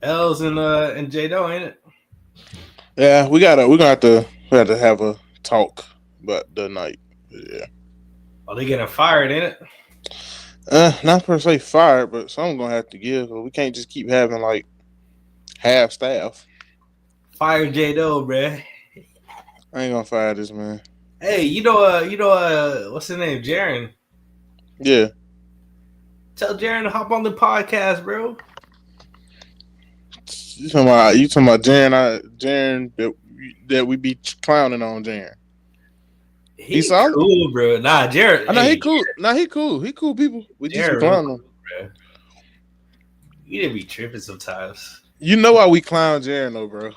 L's and J Do, ain't it? Yeah, we're gonna have to have a talk about the night. Yeah. Oh, they getting fired, ain't it? Not per se fired, but some gonna have to give. We can't just keep having like half staff. Fire J Do, bruh. I ain't gonna fire this man. Hey, what's his name? Jaren. Yeah. Tell Jaren to hop on the podcast, bro. You talking about Jaren that we be clowning on Jaren. He's solid? cool, bro. Nah, Jaren. I know he cool. Nah, he cool. He cool people. We just be clowning him. Bro. You didn't be tripping sometimes. You know why we clown Jaren though, bro?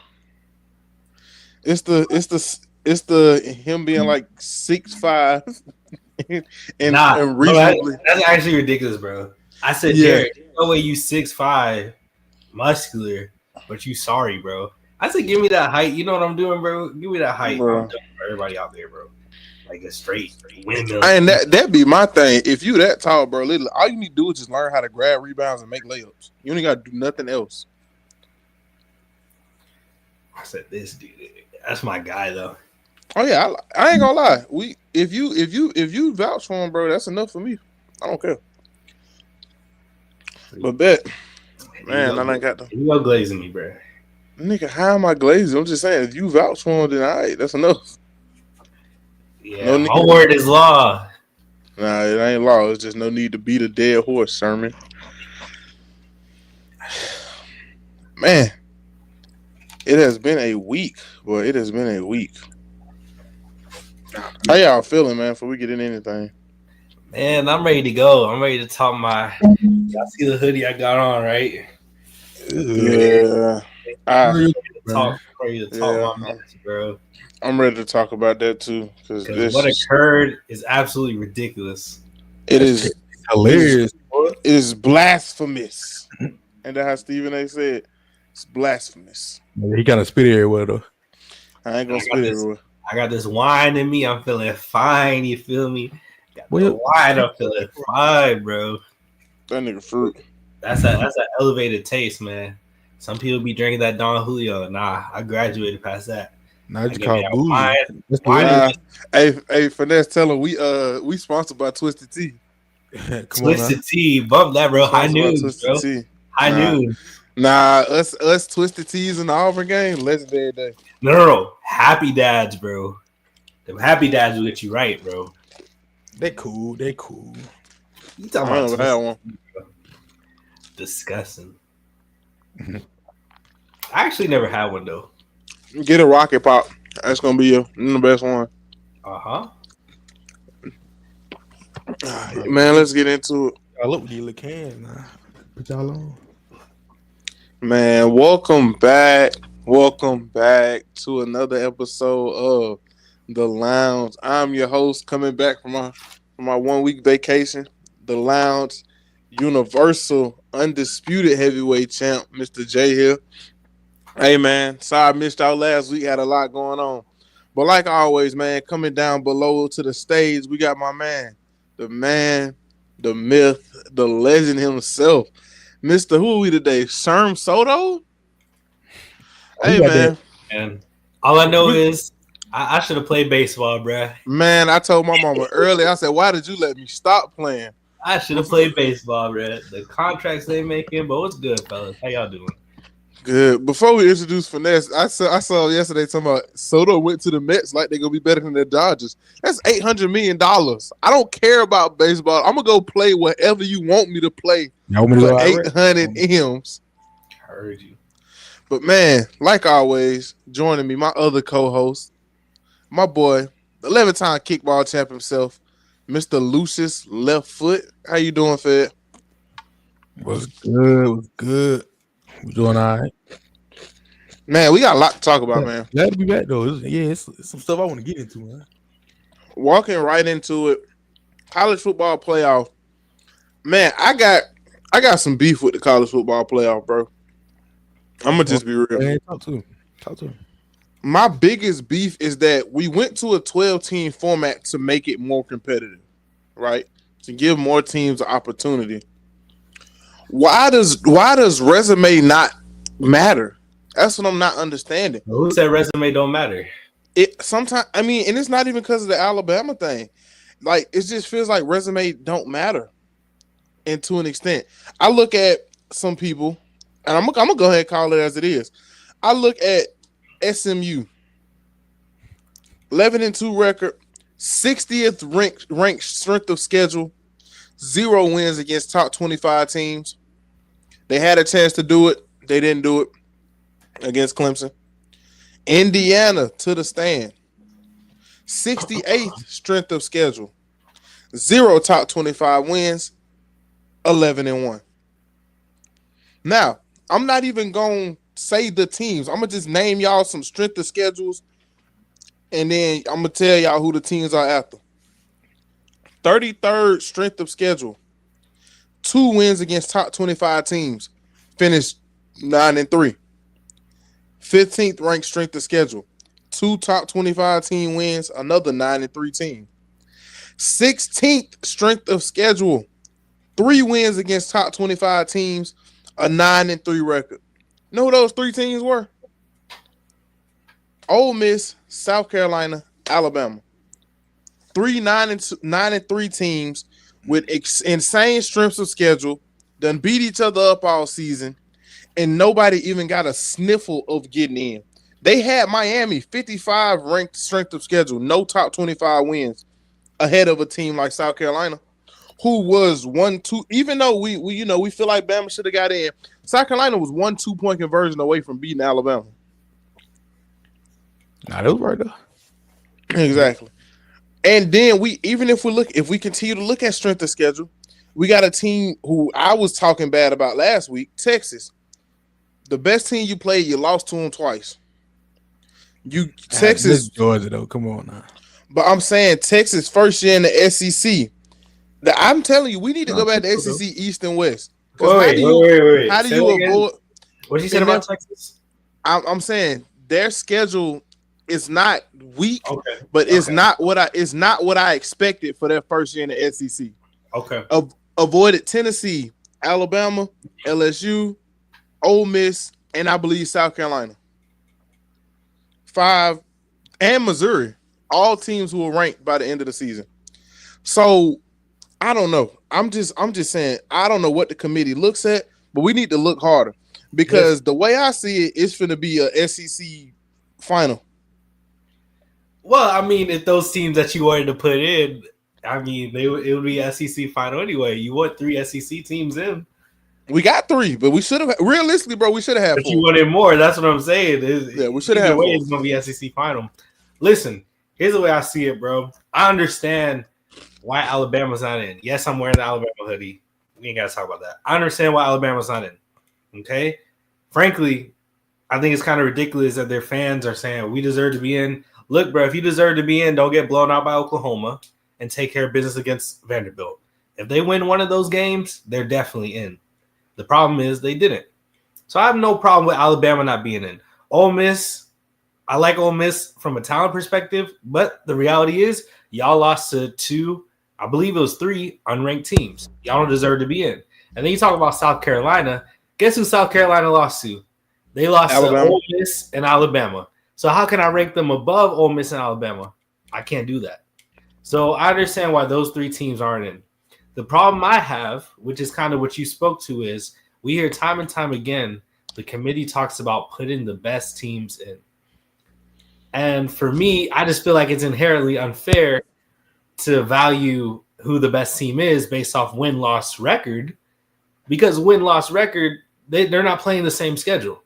It's the him being like 6'5" and reasonably. That's actually ridiculous, bro. I said, Jared, no way you 6'5", muscular, but you sorry, bro. I said, give me that height. You know what I'm doing, bro? Give me that height. Bro. I'm done for everybody out there, bro. Like a straight windmill. And that be my thing. If you that tall, bro, literally, all you need to do is just learn how to grab rebounds and make layups. You ain't got to do nothing else. I said, this dude, that's my guy, though. Oh yeah, I ain't gonna lie. If you vouch for him, bro, that's enough for me. I don't care. But bet, man, I ain't got the. You go glazing me, bro. Nigga, how am I glazing? I'm just saying, if you vouch for him, then all right, that's enough. Yeah, my word is law. Nah, it ain't law. It's just no need to beat a dead horse, Sherman. Man, it has been a week. Boy, it has been a week. How y'all feeling, man, before we get into anything? Man, I'm ready to go. I'm ready to talk my... Y'all see the hoodie I got on, right? Yeah. I'm ready to talk my mess, bro. I'm ready to talk about that, too. Because what occurred is absolutely ridiculous. It is hilarious. It is blasphemous. And that's how Stephen A. said. It's blasphemous. He kind of spit everywhere, though. I ain't going to spit everywhere. I got this wine in me. I'm feeling fine. You feel me? Got the wine. I'm feeling fine, bro. That nigga fruit. That's an elevated taste, man. Some people be drinking that Don Julio. Nah, I graduated past that. Now you call booze. Hey, Finesse, tell him we sponsored by Twisted Tea. Twisted Tea, bump that, bro. High noon, bro. High noon. Nah, us Twisted Teas in the Auburn game, legendary day. No. Happy Dads, bro. Them Happy Dads will get you right, bro. They cool. You talking about Twisted, one. Bro. Disgusting. I actually never had one, though. Get a Rocket Pop. That's gonna be the best one. Man, let's get into it. I look with you can, man. Put y'all on. Man, welcome back to another episode of The Lounge. I'm your host, coming back from my 1 week vacation. The Lounge, Universal Undisputed Heavyweight Champ, Mr. J here. Hey man, sorry I missed out last week. Had a lot going on. But like always, man, coming down below to the stage, we got my man, the myth, the legend himself. Mr. Who are we today? Sherm Soto? Hey, man. And all I know is I should have played baseball, bruh. Man, I told my mama earlier, I said, why did you let me stop playing? I should have played baseball, bruh. The contracts they making, but what's good, fellas? How y'all doing? Good. Before we introduce Finesse, I saw yesterday talking about Soto went to the Mets like they're going to be better than the Dodgers. That's $800 million. I don't care about baseball. I'm going to go play whatever you want me to play for 800 M's. Heard you. But, man, like always, joining me, my other co-host, my boy, the 11-time kickball champ himself, Mr. Lucius Left Foot. How you doing, Fed? Was good. We're doing all right. Man, we got a lot to talk about, man. Glad to be back, though. It's some stuff I want to get into, man. Walking right into it, college football playoff. Man, I got some beef with the college football playoff, bro. I'm going to just be real. Man, talk to him. My biggest beef is that we went to a 12-team format to make it more competitive, right? To give more teams an opportunity. Why does resume not matter? That's what I'm not understanding. Who said resume don't matter? It sometimes, I mean, and it's not even because of the Alabama thing. Like, it just feels like resume don't matter, and to an extent, I look at some people, and I'm gonna go ahead and call it as it is. I look at SMU, 11-2 record, 60th ranked strength of schedule, 0 wins against top 25 teams. They had a chance to do it, they didn't do it against Clemson. Indiana to the stand, 68th strength of schedule, 0 top 25 wins, 11-1. Now, I'm not even going to say the teams. I'm going to just name y'all some strength of schedules, and then I'm going to tell y'all who the teams are after. 33rd strength of schedule, 2 wins against top 25 teams, finished 9-3. 15th ranked strength of schedule, 2 top 25 team wins, another 9-3 team. 16th strength of schedule, 3 wins against top 25 teams, a 9-3 record. You know who those 3 teams were? Ole Miss, South Carolina, Alabama. 3 9-3 teams with insane strengths of schedule, done beat each other up all season, and nobody even got a sniffle of getting in. They had Miami 55 ranked strength of schedule, no top 25 wins, ahead of a team like South Carolina, who was 1-2. Even though we feel like Bama should have got in, South Carolina was 1 2-point conversion away from beating Alabama. Nah, that was right there. Exactly. And then if we continue to look at strength of schedule, we got a team who I was talking bad about last week, Texas. The best team you played, you lost to them twice. Texas, Georgia though. Come on now. But I'm saying Texas first year in the SEC. I'm telling you, we need to go back to SEC East and West. Wait. How do you avoid? What you said about Texas? I'm saying their schedule is not weak, but it's not what I expected for their first year in the SEC. Okay. Avoided Tennessee, Alabama, LSU, Ole Miss, and I believe South Carolina. 5 and Missouri, all teams who were ranked by the end of the season. So I don't know. I'm just saying I don't know what the committee looks at, but we need to look harder because the way I see it, it's going to be a SEC final. Well, I mean, if those teams that you wanted to put in, I mean, it would be SEC final anyway. You want 3 SEC teams in. We got 3, but we should have realistically, bro. We should have had 4. If you wanted more, that's what I'm saying. We should have. It's gonna be SEC final. Listen, here's the way I see it, bro. I understand why Alabama's not in. Yes, I'm wearing the Alabama hoodie. We ain't gotta talk about that. I understand why Alabama's not in. Okay, frankly, I think it's kind of ridiculous that their fans are saying we deserve to be in. Look, bro, if you deserve to be in, don't get blown out by Oklahoma and take care of business against Vanderbilt. If they win one of those games, they're definitely in. The problem is they didn't. So I have no problem with Alabama not being in. Ole Miss, I like Ole Miss from a talent perspective, but the reality is y'all lost to 2, I believe it was 3 unranked teams. Y'all don't deserve to be in. And then you talk about South Carolina. Guess who South Carolina lost to? They lost to Ole Miss and Alabama. So how can I rank them above Ole Miss and Alabama? I can't do that. So I understand why those 3 teams aren't in. The problem I have, which is kind of what you spoke to, is we hear time and time again, the committee talks about putting the best teams in. And for me, I just feel like it's inherently unfair to value who the best team is based off win-loss record, because win-loss record, they're not playing the same schedule.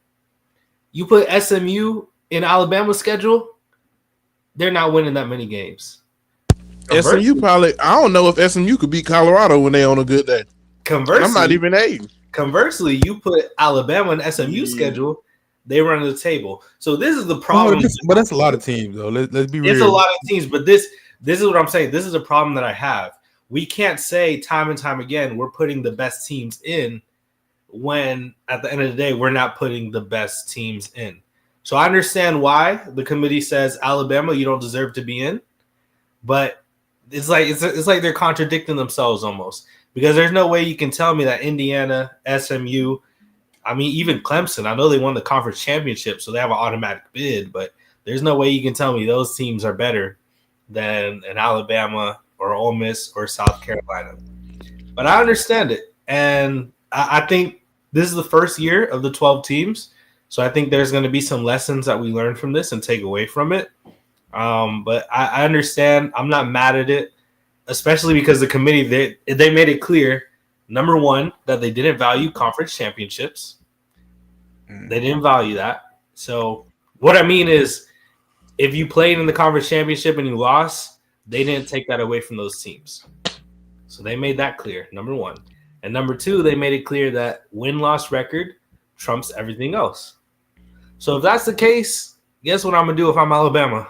You put SMU in Alabama's schedule, they're not winning that many games. SMU probably, I don't know if SMU could beat Colorado when they on a good day. Conversely, I'm not even hating. Conversely, you put Alabama and SMU schedule, they run the table. So this is the problem. But that's a lot of teams, though. Let's be real. It's a lot of teams, but this is what I'm saying. This is a problem that I have. We can't say time and time again we're putting the best teams in when at the end of the day we're not putting the best teams in. So I understand why the committee says Alabama, you don't deserve to be in, but it's like they're contradicting themselves almost, because there's no way you can tell me that Indiana, SMU, I mean, even Clemson, I know they won the conference championship, so they have an automatic bid, but there's no way you can tell me those teams are better than an Alabama or Ole Miss or South Carolina. But I understand it. And I think this is the first year of the 12 teams. So I think there's going to be some lessons that we learn from this and take away from it. But I understand. I'm not mad at it, especially because the committee, they made it clear, number one, that they didn't value conference championships. They didn't value that. So what I mean is, if you played in the conference championship and you lost, they didn't take that away from those teams. So they made that clear, number one. And number two, they made it clear that win-loss record trumps everything else. So if that's the case, guess what I'm going to do if I'm Alabama?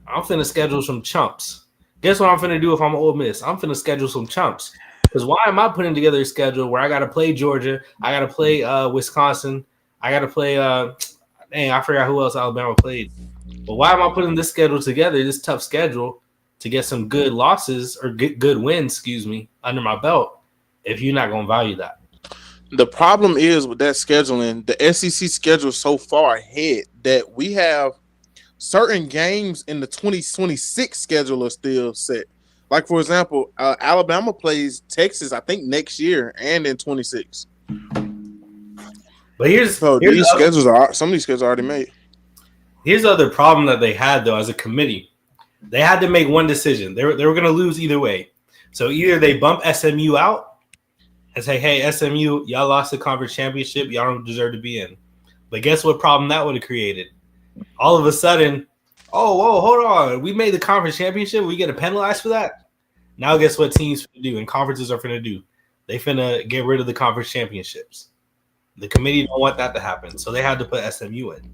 I'm finna schedule some chumps. Guess what I'm finna do if I'm Ole Miss? I'm finna schedule some chumps. Because why am I putting together a schedule where I got to play Georgia, I got to play Wisconsin, I got to play dang, I forgot who else Alabama played. But why am I putting this schedule together, this tough schedule, to get some good losses or good wins, under my belt, if you're not going to value that? The problem is with that scheduling, the SEC schedule so far ahead that we have certain games in the 2026 schedule are still set. Like, for example, Alabama plays Texas, I think, next year and in 26. But some of these schedules are already made. Here's the other problem that they had, though, as a committee. They had to make one decision. They were going to lose either way. So either they bump SMU out and say, hey, SMU, y'all lost the conference championship. Y'all don't deserve to be in. But guess what problem that would have created? All of a sudden, whoa, hold on. We made the conference championship. We get penalized for that? Now guess what teams finna do and conferences are finna do? They finna get rid of the conference championships. The committee don't want that to happen. So they had to put SMU in.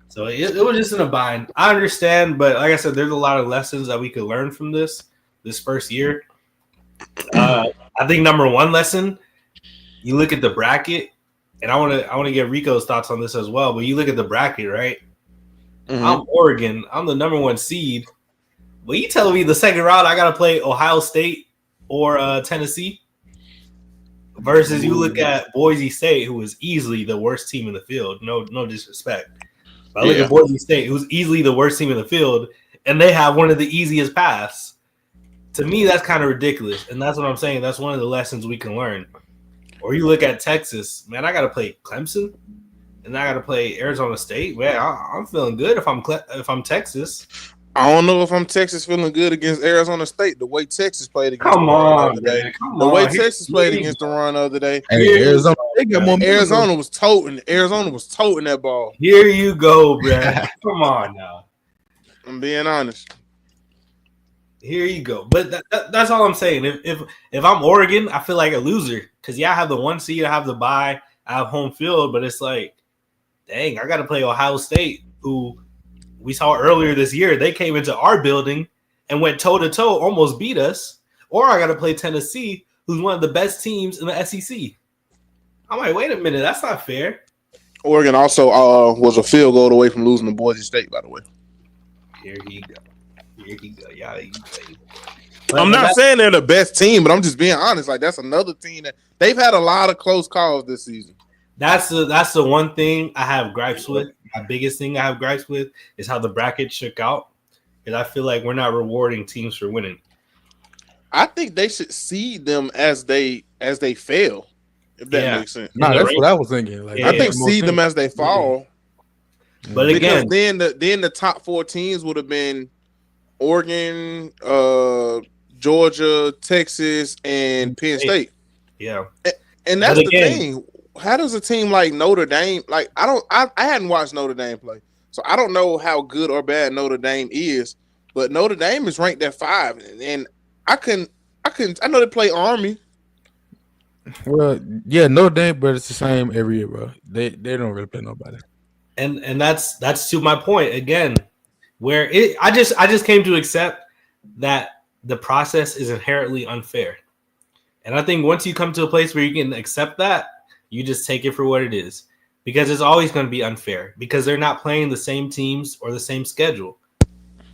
So it was just in a bind. I understand, but like I said, there's a lot of lessons that we could learn from this first year. I think number one lesson, you look at the bracket, and I want to get Rico's thoughts on this as well. But you look at the bracket, right? Mm-hmm. I'm Oregon. I'm the number one seed. But you telling me the second round I gotta play Ohio State or Tennessee? Versus you look at Boise State, who is easily the worst team in the field. No disrespect. But I look at Boise State, who's easily the worst team in the field, and they have one of the easiest paths. To me, that's kind of ridiculous. And that's what I'm saying. That's one of the lessons we can learn. Or you look at Texas, man, I got to play Clemson, and I got to play Arizona State. Man, I'm feeling good if I'm Texas. I don't know if I'm Texas feeling good against Arizona State. The way Texas played against the other day. Texas played against the run the other day. Hey, Arizona was toting that ball. Here you go, bro. Come on now. I'm being honest. Here you go. But that's all I'm saying. If I'm Oregon, I feel like a loser. Because, I have the one seed, I have the bye, I have home field. But it's like, dang, I got to play Ohio State, who we saw earlier this year. They came into our building and went toe-to-toe, almost beat us. Or I got to play Tennessee, who's one of the best teams in the SEC. I'm like, wait a minute, that's not fair. Oregon also was a field goal away from losing to Boise State, by the way. Here he go. Yeah, I'm not saying they're the best team, but I'm just being honest. Like, that's another team that they've had a lot of close calls this season. That's the one thing I have gripes with. My biggest thing I have gripes with is how the bracket shook out. Because I feel like we're not rewarding teams for winning. I think they should seed them as they fail, if that makes sense. No, that's what I was thinking. Like, I think seed them as they fall. But again, then the top four teams would have been Oregon, Georgia, Texas, and Penn State. Yeah, and that's the thing. How does a team like Notre Dame? Like, I hadn't watched Notre Dame play, so I don't know how good or bad Notre Dame is. But Notre Dame is ranked at 5, and I know they play Army. Well, yeah, Notre Dame, but it's the same every year, bro. They don't really play nobody. And that's to my point again, where I just came to accept that the process is inherently unfair. And I think once you come to a place where you can accept that, you just take it for what it is, because it's always going to be unfair because they're not playing the same teams or the same schedule.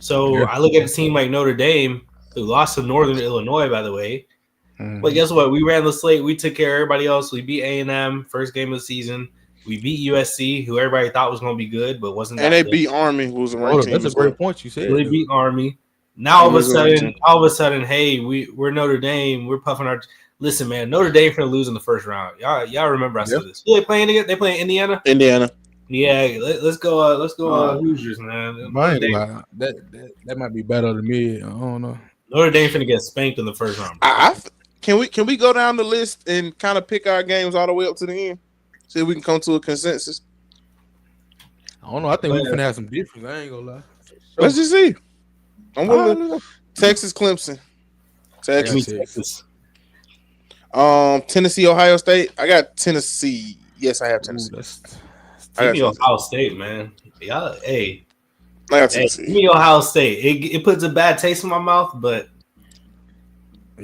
So I look at a team like Notre Dame, who lost to Northern Illinois, by the way, But guess what? We ran the slate. We took care of everybody else. We beat A&M first game of the season. We beat USC, who everybody thought was going to be good, but wasn't. And they beat Army, who was a ranked team. That's a great point you said. They beat Army. Now all of a sudden, hey, we're Notre Dame. We're puffing our. Listen, man, Notre Dame finna lose in the first round. Y'all remember I said this? Who they playing again? They playing Indiana. Yeah, let's go. Hoosiers, man. That might be better than me. I don't know. Notre Dame finna get spanked in the first round. Can we go down the list and kind of pick our games all the way up to the end? See if we can come to a consensus. I don't know. I think we're gonna have some difference. I ain't gonna lie. Let's just see. I'm willing. Texas, Clemson. Texas. Tennessee, Ohio State. I got Tennessee. Yes, I have Tennessee. Give me Ohio State, man. Y'all, I got Tennessee. Give me Ohio State. It puts a bad taste in my mouth, but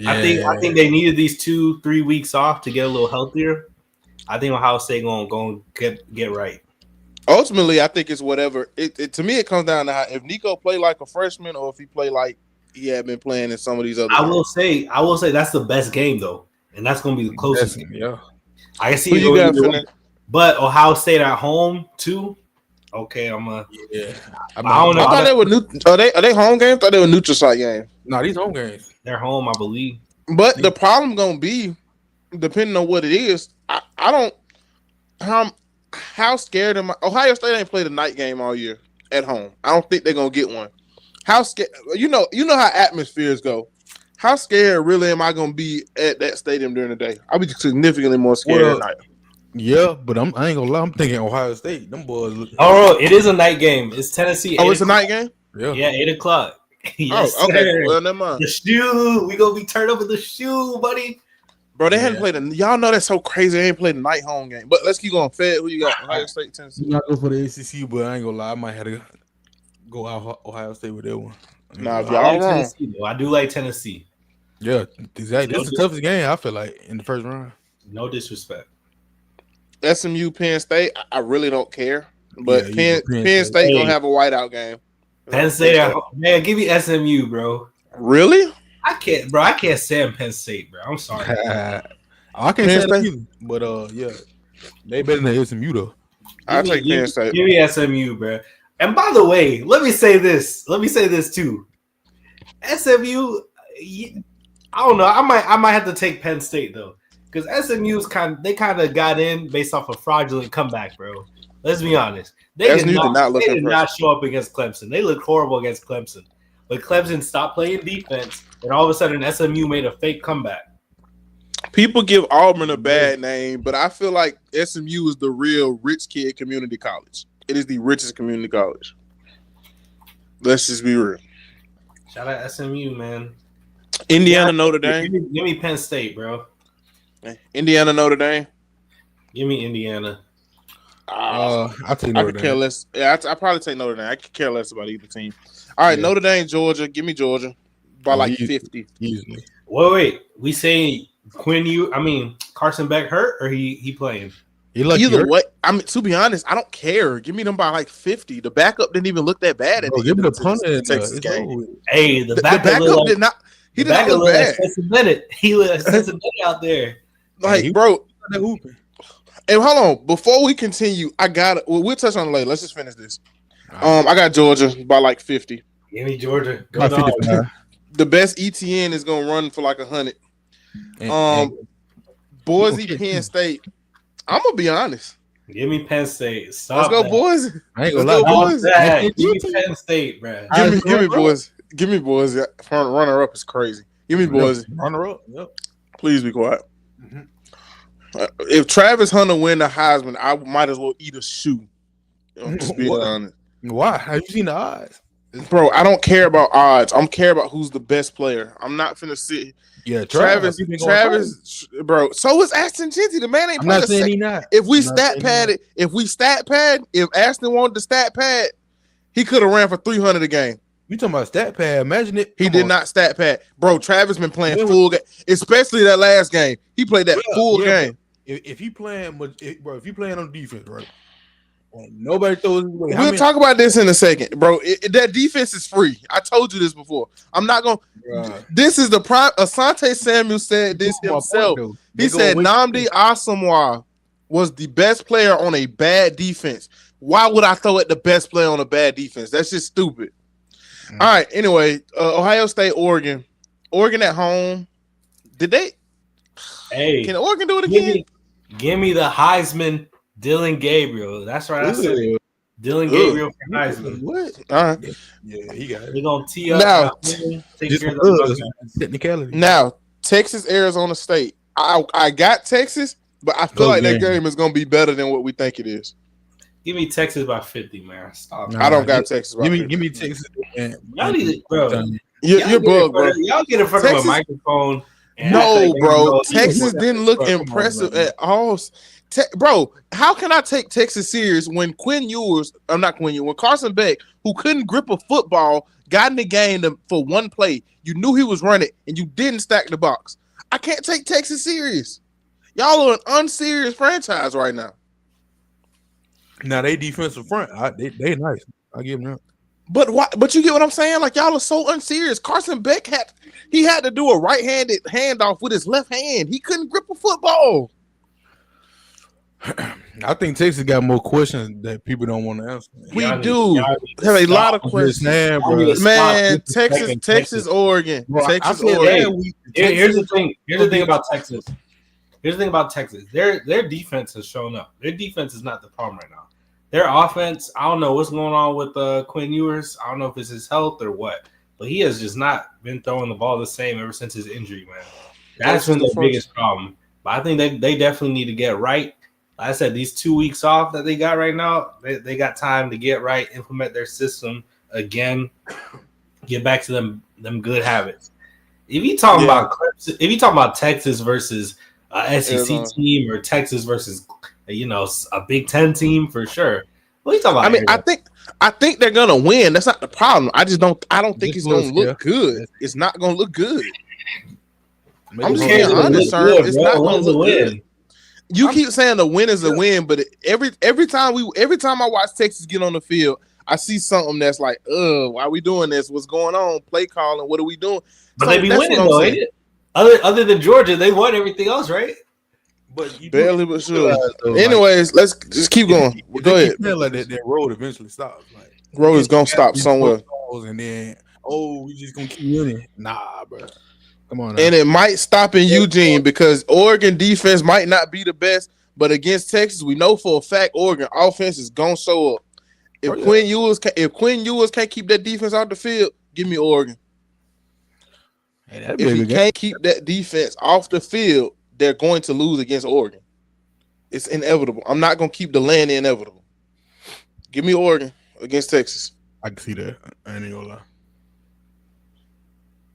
I think they needed these 2-3 weeks off to get a little healthier. I think Ohio State gonna get right. Ultimately, I think it's whatever. To me, it comes down to how if Nico play like a freshman or if he play like he had been playing in some of these other. I will say that's the best game though, and that's gonna be the closest game. Yeah, I can see it. But Ohio State at home too. Okay, I don't know. I thought they were are they home games? I thought they were neutral site games. No, these home games. They're home, I believe. But the problem gonna be, depending on what it is, I don't. How scared am I? Ohio State ain't played a night game all year at home. I don't think they're gonna get one. How scared? You know how atmospheres go. How scared really am I gonna be at that stadium during the day? I'll be significantly more scared at night. Yeah, but I ain't gonna lie. I'm thinking Ohio State. Them boys. Oh, it is a night game. It's Tennessee. Oh, it's a night game. Yeah, 8:00. Yes, okay. Sir. Well, never mind. The shoe. We gonna be turned up in the shoe, buddy. Bro, they hadn't played y'all know that's so crazy. They ain't played a night home game. But let's keep going. Fed, who you got? Ohio State, Tennessee. I'm not go for the ACC, but I ain't gonna lie. I might have to go out Ohio State with that one. Nah, if y'all wrong. I do like Tennessee. Yeah, exactly. This is the toughest game, I feel like, in the first round. No disrespect. SMU, Penn State, I really don't care. But Penn State gonna have a whiteout game. Penn State, man, give me SMU, bro. Really? I can't stand Penn State, bro. I'm sorry. I can't say that either. But yeah, they better than SMU though. I'll take Penn State. Give me SMU, bro. And by the way, let me say this too. SMU, I don't know. I might have to take Penn State though, because SMU's kind of got in based off a fraudulent comeback, bro. Let's be honest. They did not show up against Clemson. They looked horrible against Clemson, but Clemson stopped playing defense, and all of a sudden SMU made a fake comeback. People give Auburn a bad name, but I feel like SMU is the real rich kid community college. It is the richest community college. Let's just be real. Shout out SMU, man. Indiana, Notre Dame. Give me Penn State, bro. Indiana, Notre Dame. Give me Indiana. I take Notre Dame. I could care less. Yeah, I probably take Notre Dame. I could care less about either team. All right, Notre Dame, Georgia. Give me Georgia by like 50. Easily. Wait. We saying Carson Beck hurt or he playing? Either way, to be honest, I don't care. Give me them by like 50. The backup didn't even look that bad at the give me the punter in Texas game. Hey, the backup did not. He did not look bad. He looked Bennett out there. Like, bro. And hold on, before we continue, we'll touch on it later. Let's just finish this. I got Georgia by like 50. Give me Georgia. Go the best ETN is gonna run for like 100. Boise, Penn State. I'm gonna be honest. Give me Penn State. Let's go, boys. I ain't gonna lie, boys. Give me Penn State, bro. Give me boys. Give me boys. Runner up is crazy. Give me boys. Runner up. Yep. Please be quiet. If Travis Hunter win the Heisman, I might as well eat a shoe. I'm just being honest. Why? Have you seen the odds? Bro, I don't care about odds. I'm care about who's the best player. I'm not finna sit. Yeah, Travis, bro. So is Ashton Jeanty. The man ain't. I'm not saying he not. If we stat pad, if Ashton wanted to stat pad, he could have ran for 300 a game. You talking about stat pad? Imagine it. He did not stat pad, bro. Travis been playing full game, especially that last game. He played that full game. If you playing, bro, if you playing on defense, right? Nobody throws. We'll talk about this in a second, bro. That defense is free. I told you this before. I'm not gonna. This is the prime. Asante Samuel said this himself. He said Nnamdi Asomugha was the best player on a bad defense. Why would I throw at the best player on a bad defense? That's just stupid. All right. Anyway, Ohio State, Oregon. Oregon at home. Did they? Hey, can Oregon do it again? Give me the Heisman, Dylan Gabriel. That's right. I said it. Dylan Gabriel for Heisman. What? All right. Yeah, he got it. They're gonna tee up now. Take care of the technicality. Now, Texas, Arizona State. I got Texas, but I feel like that game is gonna be better than what we think it is. Give me Texas by 50, man. Stop. I don't got Texas by 50. Give me Texas. Y'all need it, bro. You're bugged, bro. Y'all get in front of a microphone. No, bro. Texas didn't look impressive at all. Bro, how can I take Texas serious when when Carson Beck, who couldn't grip a football, got in the game for one play, you knew he was running, and you didn't stack the box. I can't take Texas serious. Y'all are an unserious franchise right now. Now they defensive front, they nice. I give them that. But why? But you get what I'm saying? Like y'all are so unserious. Carson Beck had to do a right-handed handoff with his left hand. He couldn't grip a football. I think Texas got more questions that people don't want to answer. We have a lot of questions. Man, Texas, Oregon. Bro, Texas, Oregon. Here's the thing. Here's the thing about Texas. Their defense has shown up. Their defense is not the problem right now. Their offense, I don't know what's going on with Quinn Ewers. I don't know if it's his health or what, but he has just not been throwing the ball the same ever since his injury, man. That's been the biggest problem. But I think they definitely need to get right. Like I said, these 2 weeks off that they got right now, they got time to get right, implement their system again, get back to them good habits. If you talking about Texas versus SEC team or Texas versus a Big Ten team for sure. What are you talking about? I mean, I think they're gonna win. That's not the problem. I don't think it's gonna look good. It's not gonna look good. I'm just being honest, sir. It's not gonna look good. You keep saying the win is a win, but every time I watch Texas get on the field, I see something that's like, why are we doing this? What's going on? Play calling. What are we doing? But they be winning though, ain't it? Other than Georgia, they won everything else, right? But barely, but sure. Anyways, let's just keep going. Go ahead. Like that road eventually stops. Like road is gonna stop somewhere, and then we just gonna keep winning. Nah, bro. Come on. And it might stop in Eugene because Oregon defense might not be the best, but against Texas, we know for a fact Oregon offense is gonna show up. If Quinn Ewers can't keep that defense out the field, give me Oregon. If he can't keep that defense off the field, they're going to lose against Oregon. It's inevitable. I'm not going to keep delaying the inevitable. Give me Oregon against Texas. I can see that. I ain't gonna lie.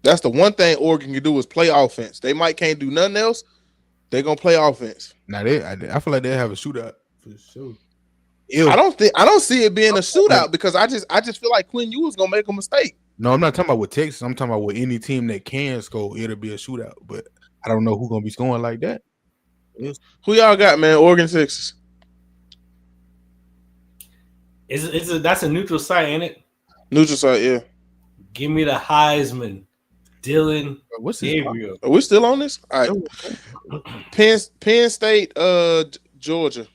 That's the one thing Oregon can do is play offense. They can't do nothing else. They're going to play offense. Now I feel like they have a shootout for sure. I don't see it being a shootout because I just feel like Quinn Ewers going to make a mistake. No, I'm not talking about with Texas. I'm talking about with any team that can score. It'll be a shootout, but I don't know who's gonna be scoring like that. Who y'all got, man? Oregon, Texas. That's a neutral site, ain't it? Neutral site, yeah. Give me the Heisman, Dylan. What's Gabriel? Are we still on this? All right. Penn State, Georgia.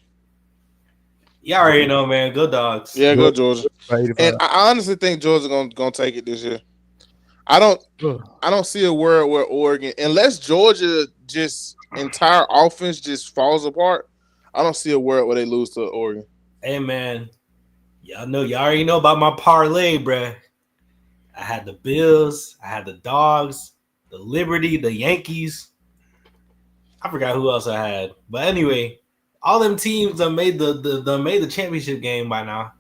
Y'all already know, man. Go Dogs. Yeah, go Georgia. And I honestly think Georgia gonna take it this year. I don't see a world where Oregon, unless Georgia just entire offense just falls apart, I don't see a world where they lose to Oregon. Hey man, y'all already know about my parlay, bruh. I had the Bills, I had the Dogs, the Liberty, the Yankees. I forgot who else I had, but anyway, all them teams that made the championship game by now.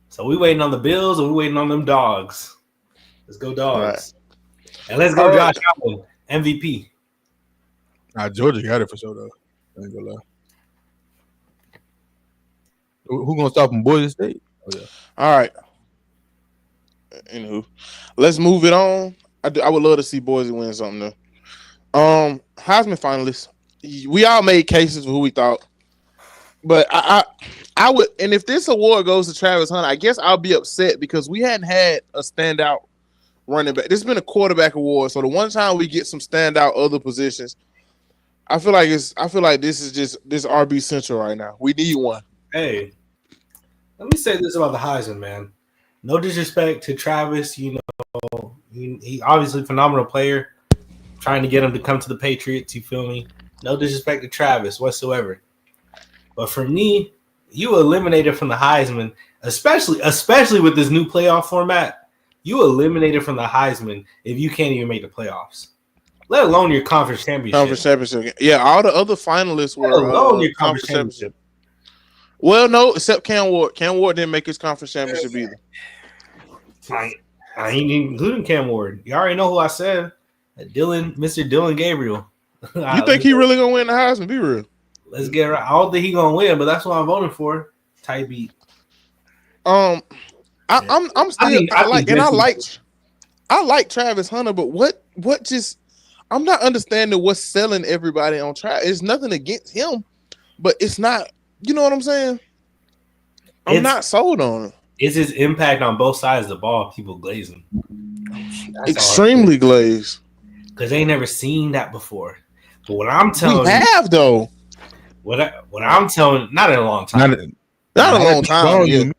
So we waiting on the Bills or we waiting on them Dogs. Let's go Dogs. Right. And let's go Josh Allen, MVP. Georgia got it for sure, though. I ain't gonna lie. Who gonna stop them? Boise State? Oh, yeah. All right. Anywho, let's move it on. I would love to see Boise win something, though. Heisman finalists. We all made cases for who we thought. But I would, and if this award goes to Travis Hunter, I guess I'll be upset because we hadn't had a standout running back. This has been a quarterback award, so the one time we get some standout other positions, I feel like this is just this RB Central right now. We need one. Hey, let me say this about the Heisman, man. No disrespect to Travis, he obviously a phenomenal player. Trying to get him to come to the Patriots, you feel me? No disrespect to Travis whatsoever. But for me, you eliminated from the Heisman, especially with this new playoff format, you eliminated from the Heisman if you can't even make the playoffs. Let alone your conference championship. Yeah, all the other finalists were your conference championship. Well, no, except Cam Ward. Cam Ward didn't make his conference championship either. I ain't including Cam Ward. You already know who I said. Mr. Dylan Gabriel. You think he really gonna win the Heisman? Be real. Let's get right. I don't think he gonna win, but that's what I'm voting for. Tight beat. I'm still I like Travis Hunter, but what just I'm not understanding what's selling everybody on Travis. It's nothing against him, but it's not. You know what I'm saying? I'm not sold on him. It's his impact on both sides of the ball. People glazing. Extremely glazed. Because they ain't never seen that before. But what I'm telling we have though. What I'm telling, not in a long time. Not a long time. Yeah.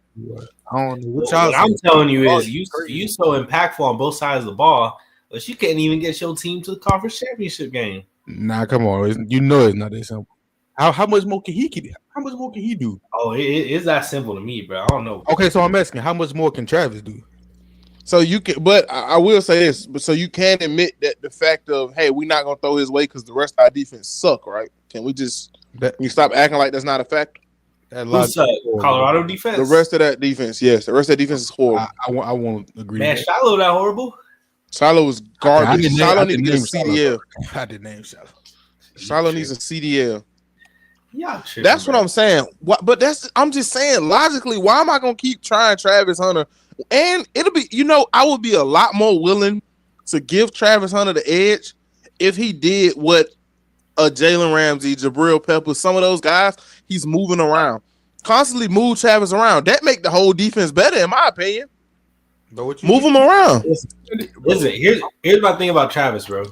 What I'm telling you is you so impactful on both sides of the ball, but you can't even get your team to the conference championship game. Nah, come on. You know it's not that simple. How much more can he do? How much more can he do? Oh, it's that simple to me, bro. I don't know. Okay, so I'm asking, how much more can Travis do? So you can, but I will say this, but so you can admit that the fact of, hey, we're not gonna throw his way because the rest of our defense suck, right? Can we just stop acting like that's not a fact? Colorado defense. The rest of that defense, yes, the rest of that defense is horrible. I won't agree. Man, Shiloh that horrible. Shiloh was garbage. Shiloh needs to get a CDL. I did name Shiloh. Shiloh needs a CDL. Yeah, that's what I'm saying. I'm just saying logically, why am I gonna keep trying Travis Hunter? And it'll be, I would be a lot more willing to give Travis Hunter the edge if he did what Jalen Ramsey, Jabril Peppers, some of those guys, he's moving around. Constantly move Travis around. That make the whole defense better, in my opinion. Move him around. Listen, here's my thing about Travis, bro.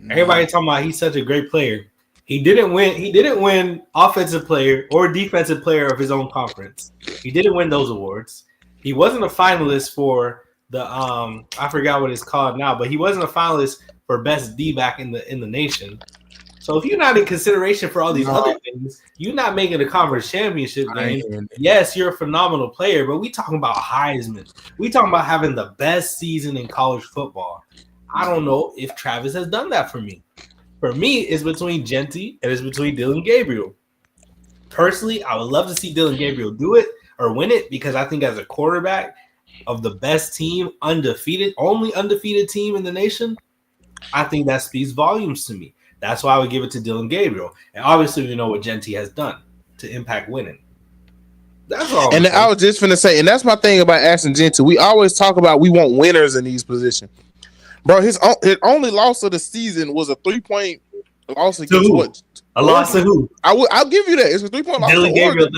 Everybody talking about he's such a great player. He didn't win offensive player or defensive player of his own conference. He didn't win those awards. He wasn't a finalist for the I forgot what it's called now, but he wasn't a finalist for best D-back in the nation. So if you're not in consideration for all these other things, you're not making a conference championship game. Yes, you're a phenomenal player, but we talking about Heisman. We talking about having the best season in college football. I don't know if Travis has done that for me. For me, it's between Genty and it's between Dylan Gabriel. Personally, I would love to see Dylan Gabriel do it or win it because I think as a quarterback of the best team, only undefeated team in the nation, I think that speaks volumes to me. That's why I would give it to Dylan Gabriel. And obviously, we know what Genty has done to impact winning. That's all. And I was just finna say, and that's my thing about Ashton Genty. We always talk about we want winners in these positions. Bro, his only loss of the season was a 3-point loss against what? A loss to who? I'll give you that. It's a 3-point loss. Dylan Gabriel,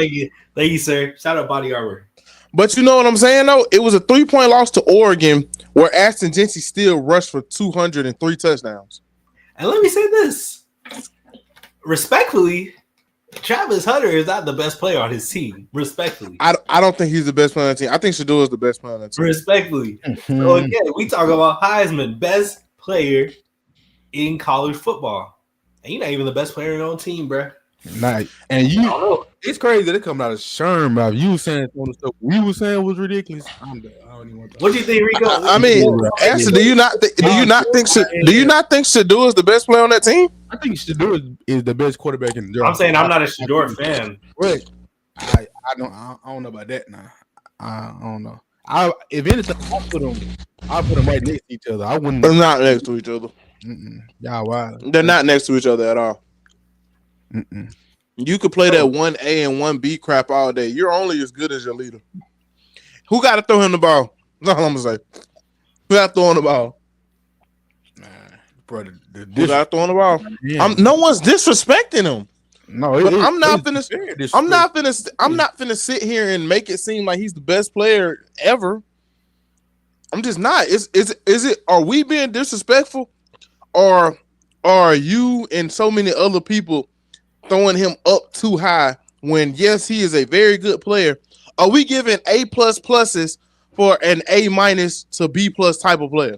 thank you, sir. Shout out Body Armor. But you know what I'm saying though? It was a 3-point loss to Oregon where Ashton Genty still rushed for 203 touchdowns. And let me say this. Respectfully, Travis Hunter is not the best player on his team. Respectfully. I don't think he's the best player on the team. I think Shador is the best player on the team. Respectfully. So again, we talk about Heisman, best player in college football. And you're not even the best player on your own team, bro. Nice. And it's crazy that it come out of Sherm, bro. You saying some of the stuff we were saying was ridiculous. I don't even want to. What do you think, Rico? I mean, Ashley, do you not think Shador is the best player on that team? I think Shador is the best quarterback in the draft. I'm saying I'm not a Shador fan. Wait, I don't know about that now. I don't know. If anything, I'll put them right next to each other. I wouldn't. They're not next to each other. Y'all wild. They're not next to each other at all. You could play that 1A and 1B crap all day. You're only as good as your leader. Who got to throw him the ball? That's all I'm gonna say. Who got to throw him the ball? Bro, who got to throw him the ball? No one's disrespecting him. No, but I'm not finna sit here and make it seem like he's the best player ever. I'm just not. Is it? Are we being disrespectful, or are you and so many other people throwing him up too high? When yes, he is a very good player. Are we giving A pluses for an A- to B+ type of player?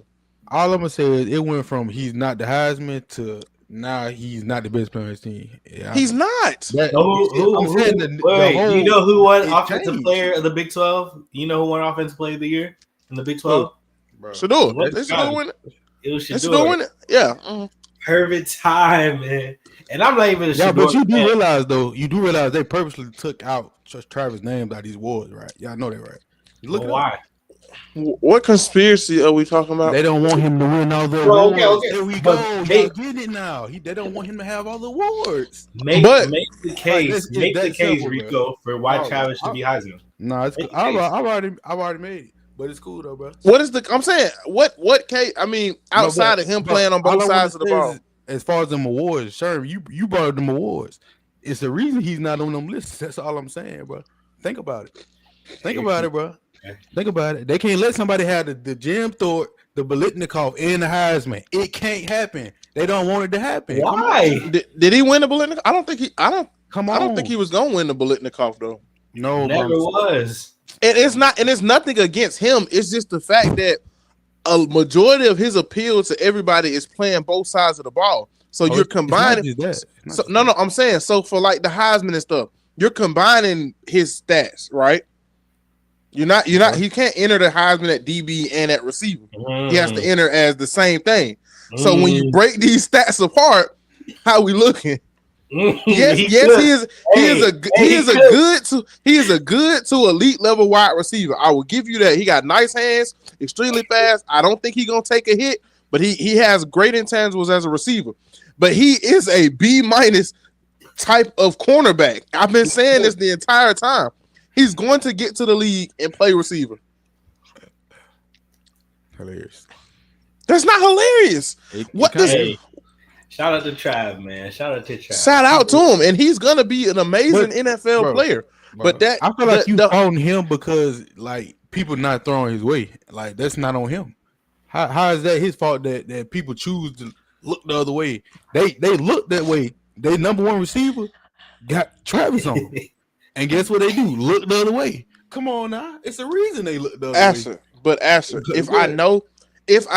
All I'm gonna say is it went from he's not the Heisman to now he's not the best player on his team. Yeah, He's not. You know who won offensive changed. player of the Big 12? You know who won offensive player of the year in the Big 12? Shador. It was Shador. Yeah. Perfect time, man. And I'm not even a Shador. But you do realize they purposely took out Travis' names out of these awards, right? Y'all know that, right? Look why. What conspiracy are we talking about? They don't want him to win all the awards. Okay. There we go. Y'all get it now. They don't want him to have all the awards. Make the case. Make the case, simple, Rico, for why Travis should be Heisman. No, it's cool. I've already made it, but it's cool though, bro. What is I'm saying? What case? I mean, outside of him playing on both sides of the ball. As far as them awards, sure, you brought up them awards. It's the reason he's not on them lists. That's all I'm saying, bro. Think about it. Think about it, bro. Think about it. They can't let somebody have the Jim Thorpe, the Biletnikoff, and the Heisman. It can't happen. They don't want it to happen. Why? Did he win the Biletnikoff? I don't think he was gonna win the Biletnikoff though. No, never was. And it's nothing against him. It's just the fact that a majority of his appeal to everybody is playing both sides of the ball. So you're combining. I'm saying so for like the Heisman and stuff, you're combining his stats, right? You're not. He can't enter the Heisman at DB and at receiver. He has to enter as the same thing. So when you break these stats apart, how we looking? Yes, he is a good to elite level wide receiver. I will give you that. He got nice hands, extremely fast. I don't think he's gonna take a hit, but he has great intangibles as a receiver. But he is a B- type of cornerback. I've been saying this the entire time. He's going to get to the league and play receiver. Hilarious. That's not hilarious. Shout out to Trav, man. Shout out to Trav. Shout out to him, and he's gonna be an amazing NFL player. But that I feel like you on him because like people not throwing his way. Like that's not on him. How is that his fault that people choose to look the other way? They look that way. They number one receiver got Travis on. And guess what they do? Look the other way. Come on now. It's a reason they look the other way. But if I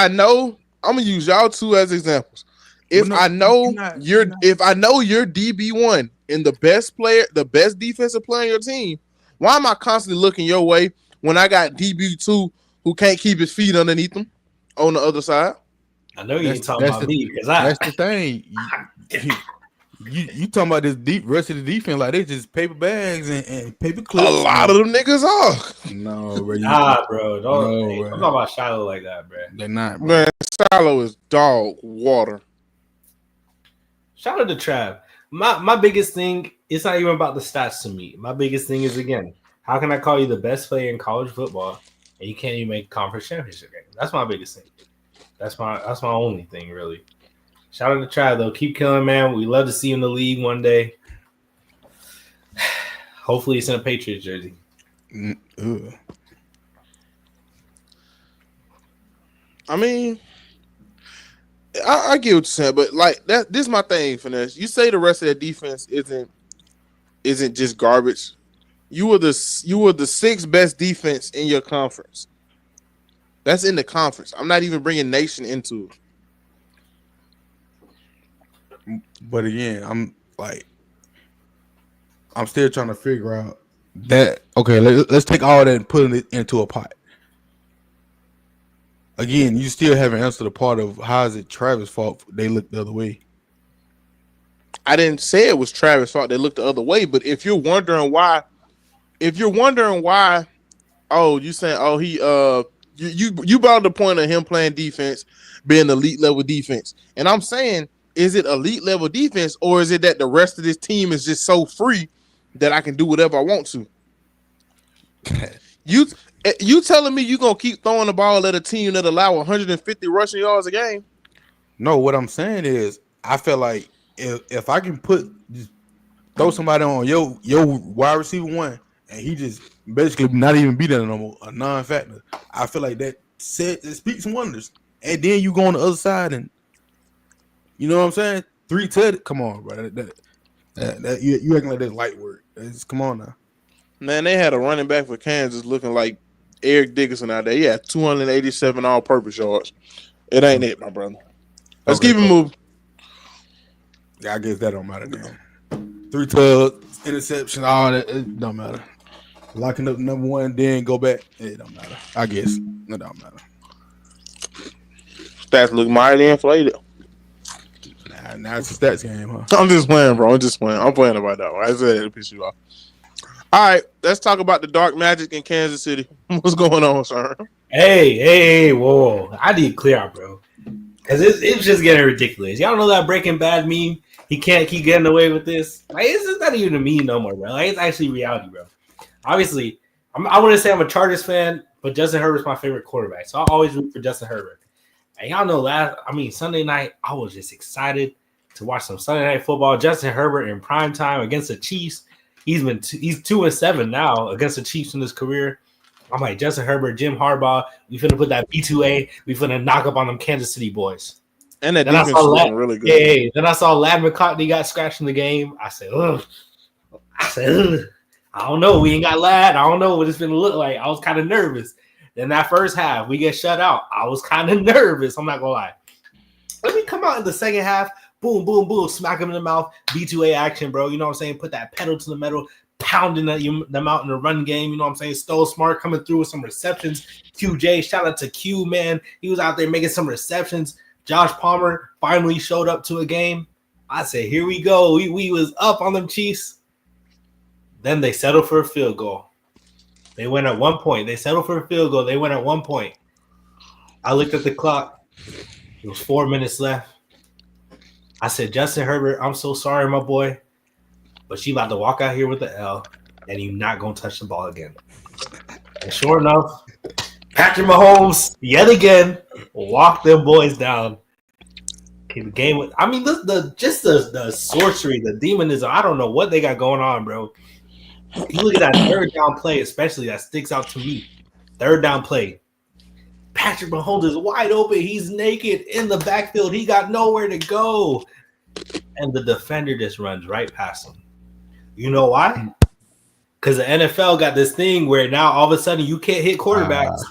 know, I'm gonna use y'all two as examples. If I know you're DB1 and the best defensive player on your team, why am I constantly looking your way when I got DB2 who can't keep his feet underneath him on the other side? I know you ain't talking about me because that's the thing. You talking about this rest of the defense like they just paper bags and paper clips. A lot of them niggas are. No, bro. Bro. Don't talk about Shiloh like that, bro. They're not, bro. Man, Shiloh is dog water. Shout out to Trav. My biggest thing, it's not even about the stats to me. My biggest thing is, again, how can I call you the best player in college football and you can't even make conference championship game? That's my biggest thing. That's my only thing, really. Shout out to Trav, though. Keep killing, man. We love to see you in the league one day. Hopefully it's in a Patriots jersey. I mean, I get what you're saying, but like this is my thing, Finesse. You say the rest of that defense isn't just garbage. You were the sixth best defense in your conference. That's in the conference. I'm not even bringing nation into it. But again, I'm still trying to figure out that. Okay, let's take all that and put it into a pot. Again, you still haven't answered the part of how is it Travis' fault they looked the other way. I didn't say it was Travis' fault they looked the other way, but if you're wondering why, oh, you saying, oh, he you brought up the point of him playing defense, being elite level defense, and I'm saying, is it elite level defense or is it that the rest of this team is just so free that I can do whatever I want to? You telling me you gonna keep throwing the ball at a team that allow 150 rushing yards a game? No, what I'm saying is I feel like if I can put throw somebody on your wide receiver one, and he just basically not even be there no more, a non-factor. I feel like that it speaks wonders. And then you go on the other side, and you know what I'm saying? 3 TD. Come on, bro. You acting like that's light work. Come on now. Man, they had a running back for Kansas looking like Eric Dickerson out there. He had 287 all-purpose yards. It ain't it, my brother. Let's keep it moving. Yeah, I guess that don't matter then. 3 tugs, interception, all that, it don't matter. Locking up number one, then go back, it don't matter. I guess it don't matter. Stats look mighty inflated. Now it's a stats game, huh? I'm just playing, bro. I'm playing about that one. I said it to piss you off. All right, let's talk about the dark magic in Kansas City. What's going on, sir? Hey, whoa. I need to clear out, bro. Because it's just getting ridiculous. Y'all know that Breaking Bad meme? He can't keep getting away with this. Like, it's not even a meme no more, bro. Like, it's actually reality, bro. Obviously, I wouldn't say I'm a Chargers fan, but Justin Herbert's my favorite quarterback. So I always root for Justin Herbert. And y'all know Sunday night, I was just excited to watch some Sunday night football. Justin Herbert in prime time against the Chiefs. He's 2-7 now against the Chiefs in his career. I'm like, Justin Herbert, Jim Harbaugh, we finna put that B2A. We finna knock up on them Kansas City boys. And that defense is looking really good. Yeah. Then I saw Ladd McConkey got scratched in the game. I said, ugh. I don't know. We ain't got Ladd. I don't know what it's gonna look like. I was kind of nervous. Then that first half, we get shut out. I was kind of nervous. I'm not gonna lie. Let me come out in the second half. Boom, boom, boom. Smack him in the mouth. B2A action, bro. You know what I'm saying? Put that pedal to the metal. Pounding them out in the run game. You know what I'm saying? Stole Smart coming through with some receptions. QJ, shout out to Q, man. He was out there making some receptions. Josh Palmer finally showed up to a game. I said, here we go. We was up on them Chiefs. Then they settled for a field goal. They went at 1 point. They settled for a field goal. They went at 1 point. I looked at the clock. It was 4 minutes left. I said, Justin Herbert, I'm so sorry, my boy. But you about to walk out here with the L, and you're not going to touch the ball again. And sure enough, Patrick Mahomes, yet again, walked them boys down. Okay, the game was, I mean, the sorcery, the demonism, I don't know what they got going on, bro. You look at that third down play, especially, that sticks out to me. Third down play. Patrick Mahomes is wide open. He's naked in the backfield. He got nowhere to go. And the defender just runs right past him. You know why? Because the NFL got this thing where now all of a sudden you can't hit quarterbacks.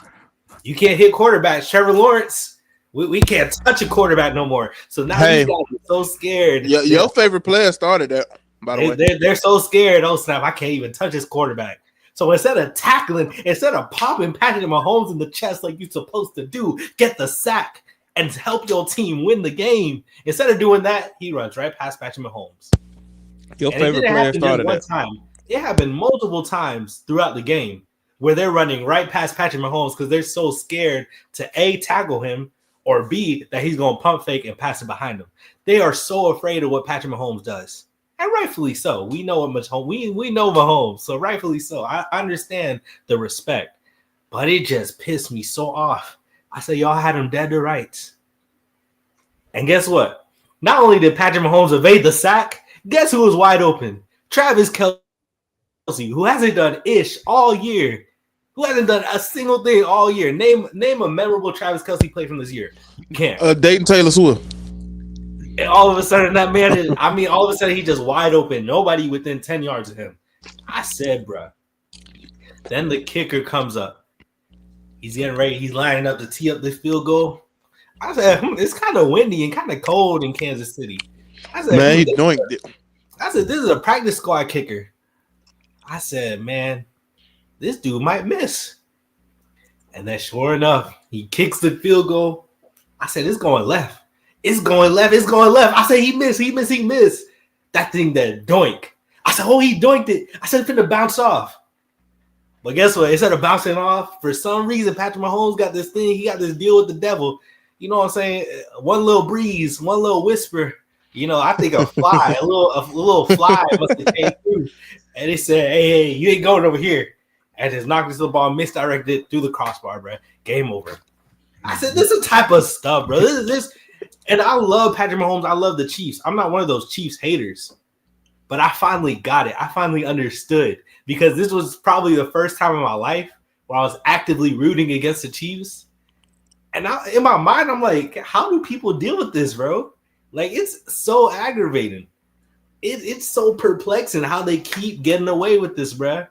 You can't hit quarterbacks. Trevor Lawrence, we can't touch a quarterback no more. So now these guys are so scared. Your favorite player started that, by the way. They're so scared. Oh, snap, I can't even touch this quarterback. So instead of popping Patrick Mahomes in the chest like you're supposed to do, get the sack and help your team win the game. Instead of doing that, he runs right past Patrick Mahomes. Your favorite player started that. It happened multiple times throughout the game where they're running right past Patrick Mahomes because they're so scared to A, tackle him, or B, that he's going to pump fake and pass it behind him. They are so afraid of what Patrick Mahomes does. And rightfully so. We know what we know Mahomes, so rightfully so. I understand the respect, but it just pissed me so off. I said, y'all had him dead to rights. And guess what? Not only did Patrick Mahomes evade the sack, guess who was wide open? Travis Kelce, who hasn't done ish all year. Who hasn't done a single thing all year. Name a memorable Travis Kelce play from this year. You can't. Dayton Taylor Swift. And all of a sudden, that man all of a sudden, he's just wide open. Nobody within 10 yards of him. I said, bro. Then the kicker comes up. He's getting ready. He's lining up to tee up this field goal. I said, it's kind of windy and kind of cold in Kansas City. I said, man, he's doing it. I said, this is a practice squad kicker. I said, man, this dude might miss. And then sure enough, he kicks the field goal. I said, it's going left. It's going left. It's going left. I said, he missed. That thing that doink. I said, oh, he doinked it. I said, it's finna bounce off. But guess what? Instead of bouncing off, for some reason, Patrick Mahomes got this thing. He got this deal with the devil. You know what I'm saying? One little breeze, one little whisper. You know, I think a fly, a little fly must have came through. And they said, hey, you ain't going over here. And just knocked this little ball, misdirected through the crossbar, bro. Game over. I said, this is the type of stuff, bro. This. And I love Patrick Mahomes. I love the Chiefs. I'm not one of those Chiefs haters. but I finally got it. I finally understood because this was probably the first time in my life where I was actively rooting against the Chiefs. And in my mind, I'm like, how do people deal with this, bro? Like, it's so aggravating. It's so perplexing how they keep getting away with this, bro.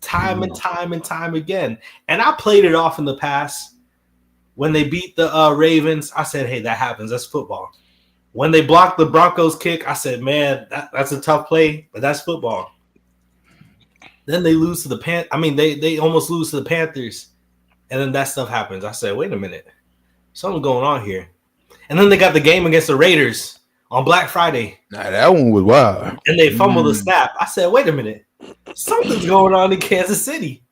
Time and time and time again. And I played it off in the past. When they beat the Ravens, I said, hey, that happens. That's football. When they blocked the Broncos kick, I said, man, that's a tough play, but that's football. Then they lose to the they almost lose to the Panthers. And then that stuff happens. I said, wait a minute. Something's going on here. And then they got the game against the Raiders on Black Friday. Nah, that one was wild. And they fumbled the snap. I said, wait a minute. Something's going on in Kansas City.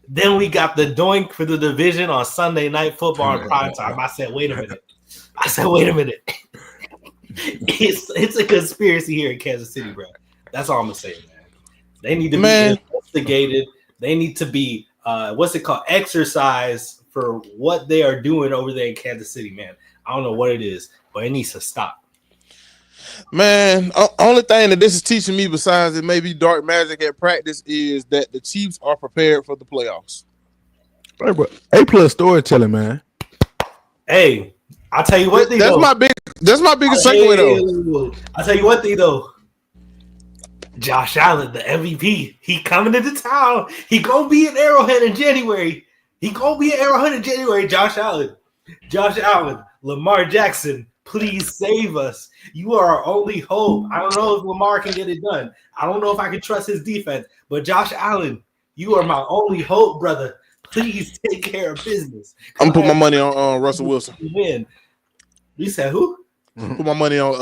Then we got the doink for the division on Sunday Night Football in prime time. I said, wait a minute. It's a conspiracy here in Kansas City, bro. That's all I'm going to say, man. They need to be investigated. They need to be, exercise for what they are doing over there in Kansas City, man. I don't know what it is, but it needs to stop. Man, only thing that this is teaching me besides it may be dark magic at practice is that the Chiefs are prepared for the playoffs. Hey, bro. A+ storytelling, man. Hey, I'll tell you what thing. That's my biggest segue though. I'll tell you one thing though. Josh Allen, the MVP, he coming into town. He gonna be in Arrowhead in January. Josh Allen, Lamar Jackson. Please save us. You are our only hope. I don't know if Lamar can get it done. I don't know if I can trust his defense. But Josh Allen, you are my only hope, brother. Please take care of business. I'm gonna put my money on Russell Wilson. Win. You said who? Put my money on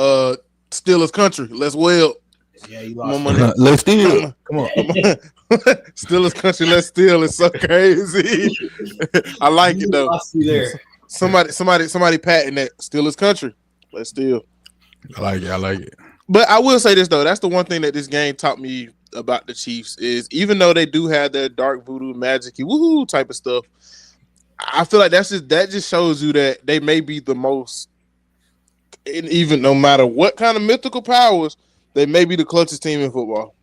Steelers country. Let's well. Yeah, you lost. Let's steal. Come on. Steelers country. Let's steal. It's so crazy. I like it though. There. Somebody patent that Steelers country. Let's steal. I like it. But I will say this though, that's the one thing that this game taught me about the Chiefs is even though they do have their dark voodoo, magic-y, woohoo type of stuff, I feel like that just shows you that they may be the most, and even no matter what kind of mythical powers, they may be the clutchest team in football.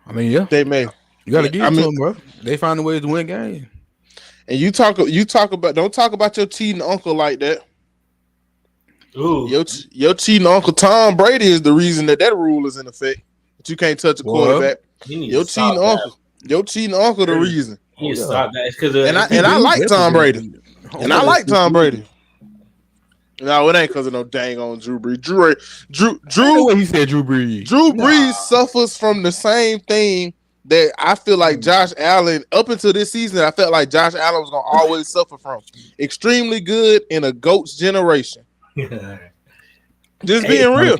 I mean, yeah, they may. You got to give it to them, bro. They find a way to win games. And you talk about don't talk about your cheating uncle like that. Ooh. Your cheating uncle Tom Brady is the reason that rule is in effect. That you can't touch a quarterback. Your cheating uncle the reason. He needs to stop that. It's because and I like Tom Brady. And I like Tom Brady. No, it ain't because of no dang on Drew Brees. Drew. He said Drew Brees. Drew Brees suffers from the same thing that I feel like Josh Allen, up until this season, I felt like Josh Allen was going to always suffer from. Extremely good in a GOAT's generation. Just being real.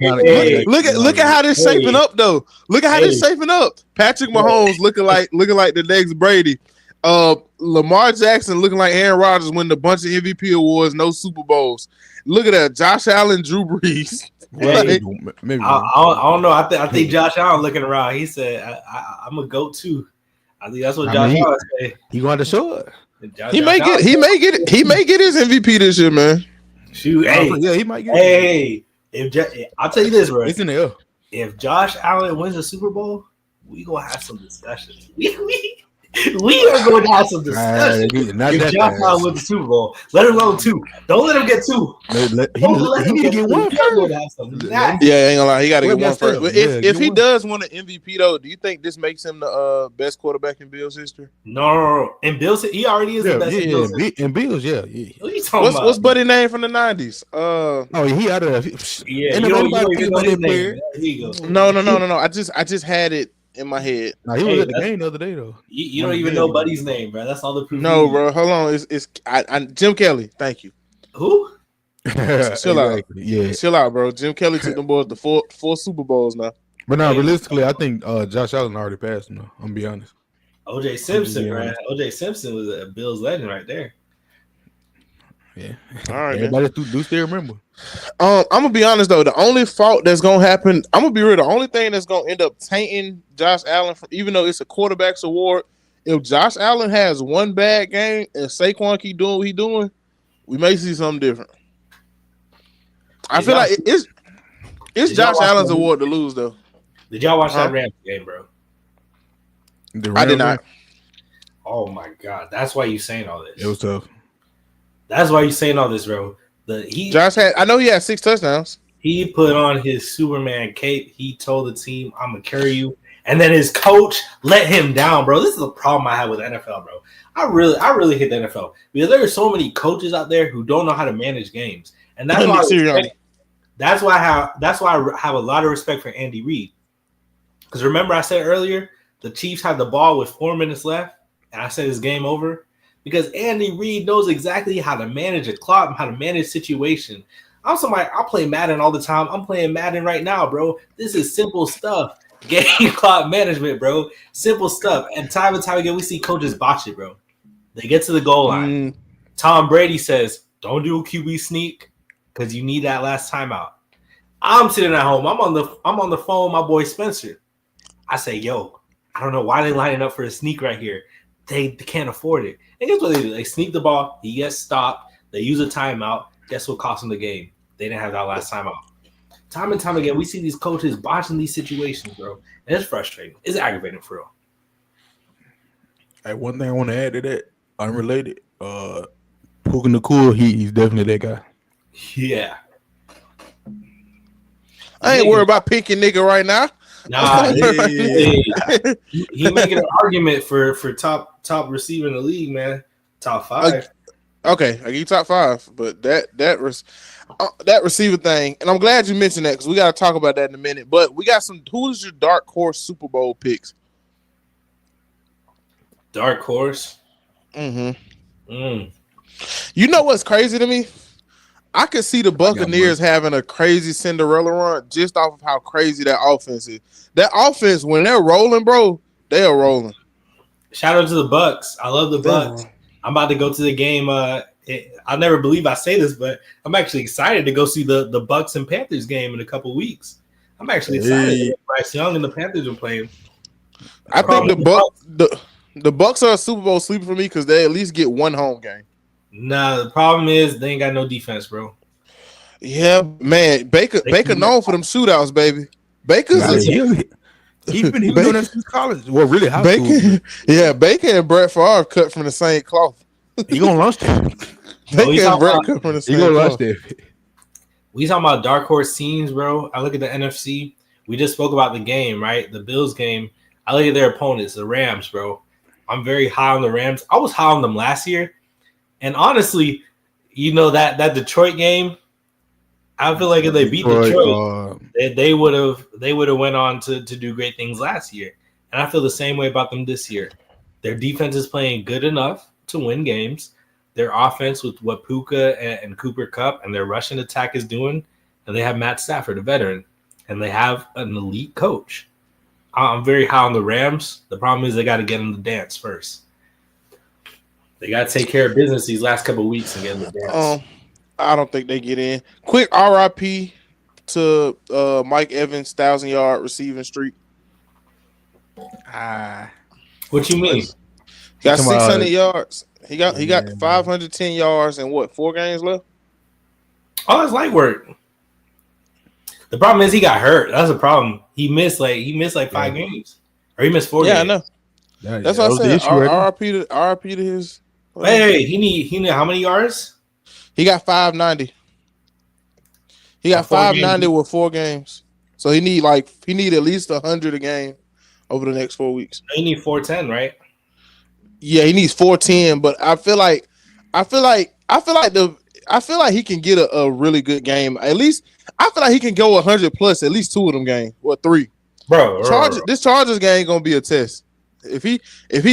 Look at how this shaping up, though. Look at how this shaping up. Patrick Mahomes looking like the next Brady. Lamar Jackson looking like Aaron Rodgers winning a bunch of MVP awards, no Super Bowls. Look at that. Josh Allen, Drew Brees. Maybe. I don't know. I think Josh Allen looking around. He said, "I'm a GOAT too." I think that's what Josh Allen said. He going to show it. He may get his MVP this year, man. Shoot, yeah, he might get it. Hey, I'll tell you this, bro. It's in the air. If Josh Allen wins the Super Bowl, we gonna have some discussions. We are going to have some discussion. If Josh Allen wins the Super Bowl, let him go 2. Don't let him get 2. He need to get 1 first. Yeah, ain't gonna lie. He got to get 1 first. But if he does win an MVP, though, do you think this makes him the best quarterback in Bills history? No. In Bills, he already is the best in Bills history. In Bills, yeah. What are you talking about? What's Buddy name from the 90s? He out of yeah. You don't even know his name. There you go. No. I just had it in my head. Nah, he was at the game the other day though. You don't even know Buddy's name, bro. That's all the proof. No, bro. Hold on. It's Jim Kelly. Thank you. Who? Chill out. Yeah. Chill out, bro. Jim Kelly took them boys to four Super Bowls now. But now, realistically, I think Josh Allen already passed him. Though. I'm gonna be honest. OJ Simpson, man. OJ Simpson was a Bills legend right there. Yeah. All right. Everybody do still remember. I'm gonna be honest though. The only fault that's gonna happen, I'm gonna be real. The only thing that's gonna end up tainting Josh Allen, even though it's a quarterback's award, if Josh Allen has one bad game and Saquon keep doing what he's doing, we may see something different. I feel like it's. It's Josh Allen's award to lose, though. Did y'all watch that Rams game, bro? I did not. Oh my god, that's why you saying all this. It was tough. That's why you saying all this, bro. I know he had 6 touchdowns. He put on his Superman cape. He told the team, "I'm gonna carry you," and then his coach let him down, bro. This is a problem I have with the NFL, bro. I really hate the NFL because there are so many coaches out there who don't know how to manage games, and that's why. That's why I have a lot of respect for Andy Reid. Because remember, I said earlier the Chiefs had the ball with 4 minutes left, and I said it's game over. Because Andy Reid knows exactly how to manage a clock and how to manage situation. I play Madden all the time. I'm playing Madden right now, bro. This is simple stuff. Game clock management, bro. Simple stuff. And time again, we see coaches botch it, bro. They get to the goal line. Tom Brady says, "Don't do a QB sneak because you need that last timeout." I'm sitting at home. I'm on the phone with my boy Spencer. I say, "Yo, I don't know why they lining up for a sneak right here. They can't afford it." And guess what they do? They sneak the ball. He gets stopped. They use a timeout. Guess what cost them the game? They didn't have that last timeout. Time and time again, we see these coaches botching these situations, bro. And it's frustrating. It's aggravating for real. Hey, one thing I want to add to that, unrelated, Puka Nacua, he's definitely that guy. Yeah. I ain't worried about picking nigga right now. Nah, he making an argument for top receiver in the league, man. Top 5. Okay, I give you top 5, but that receiver thing, and I'm glad you mentioned that because we got to talk about that in a minute. But we got who's your dark horse Super Bowl picks? Dark horse. You know what's crazy to me? I could see the Buccaneers having a crazy Cinderella run just off of how crazy that offense is. That offense, when they're rolling, bro, they are rolling. Shout out to the Bucs. I love the Bucs. I'm about to go to the game. I'll never believe I say this, but I'm actually excited to go see the Bucs and Panthers game in a couple weeks. I'm actually excited. Bryce Young and the Panthers are playing. I think the Bucs are a Super Bowl sleeper for me because they at least get one home game. Nah, the problem is they ain't got no defense, bro. Yeah, man. Baker known for them shootouts, baby. Baker's he's been doing that since college. Well, really, high school. Yeah, Baker and Brett Favre cut from the same cloth. You gonna launch that? Baker and Brett cut from the same cloth. We talking about dark horse teams, bro. I look at the NFC. We just spoke about the game, right? The Bills game. I look at their opponents, the Rams, bro. I'm very high on the Rams. I was high on them last year. And honestly, you know that Detroit game, I feel like if they beat Detroit, they would have went on to do great things last year. And I feel the same way about them this year. Their defense is playing good enough to win games. Their offense with what Puka and Cooper Kupp and their rushing attack is doing, and they have Matt Stafford, a veteran, and they have an elite coach. I'm very high on the Rams. The problem is they got to get in the dance first. They got to take care of business these last couple of weeks and get in the dance. I don't think they get in. Quick RIP to Mike Evans' 1,000-yard receiving streak. What you mean? He got 600 yards. He got 510 yards and what? 4 games left. Oh, that's light work. The problem is he got hurt. That's the problem. He missed like 5 games, or he missed 4 games. Yeah, I know. That's what I said. RIP to his. Hey, he need how many yards? He got 590. He got 590 with 4 games. So he need at least 100 a game over the next 4 weeks. He need 410, right? Yeah, he needs 410, but I feel like he can get a really good game. At least I feel like he can go 100 plus at least 2 of them games or 3. Bro. This Chargers game gonna be a test. If he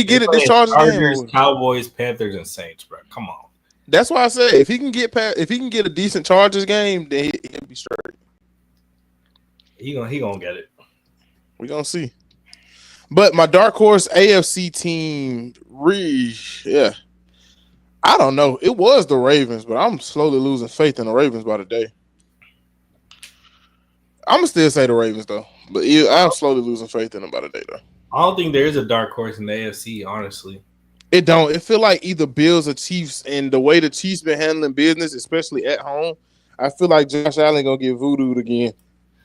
get it, this Chargers game. Cowboys, Panthers, and Saints, bro. Come on. That's why I said if he can get a decent Chargers game, then he'll be straight. He gonna get it. We gonna see. But my dark horse AFC team, yeah. I don't know. It was the Ravens, but I'm slowly losing faith in the Ravens by the day. I'm gonna still say the Ravens though, but I'm slowly losing faith in them by the day though. I don't think there is a dark horse in the AFC, honestly. It don't. It feel like either Bills or Chiefs, and the way the Chiefs been handling business, especially at home, I feel like Josh Allen gonna get voodooed again.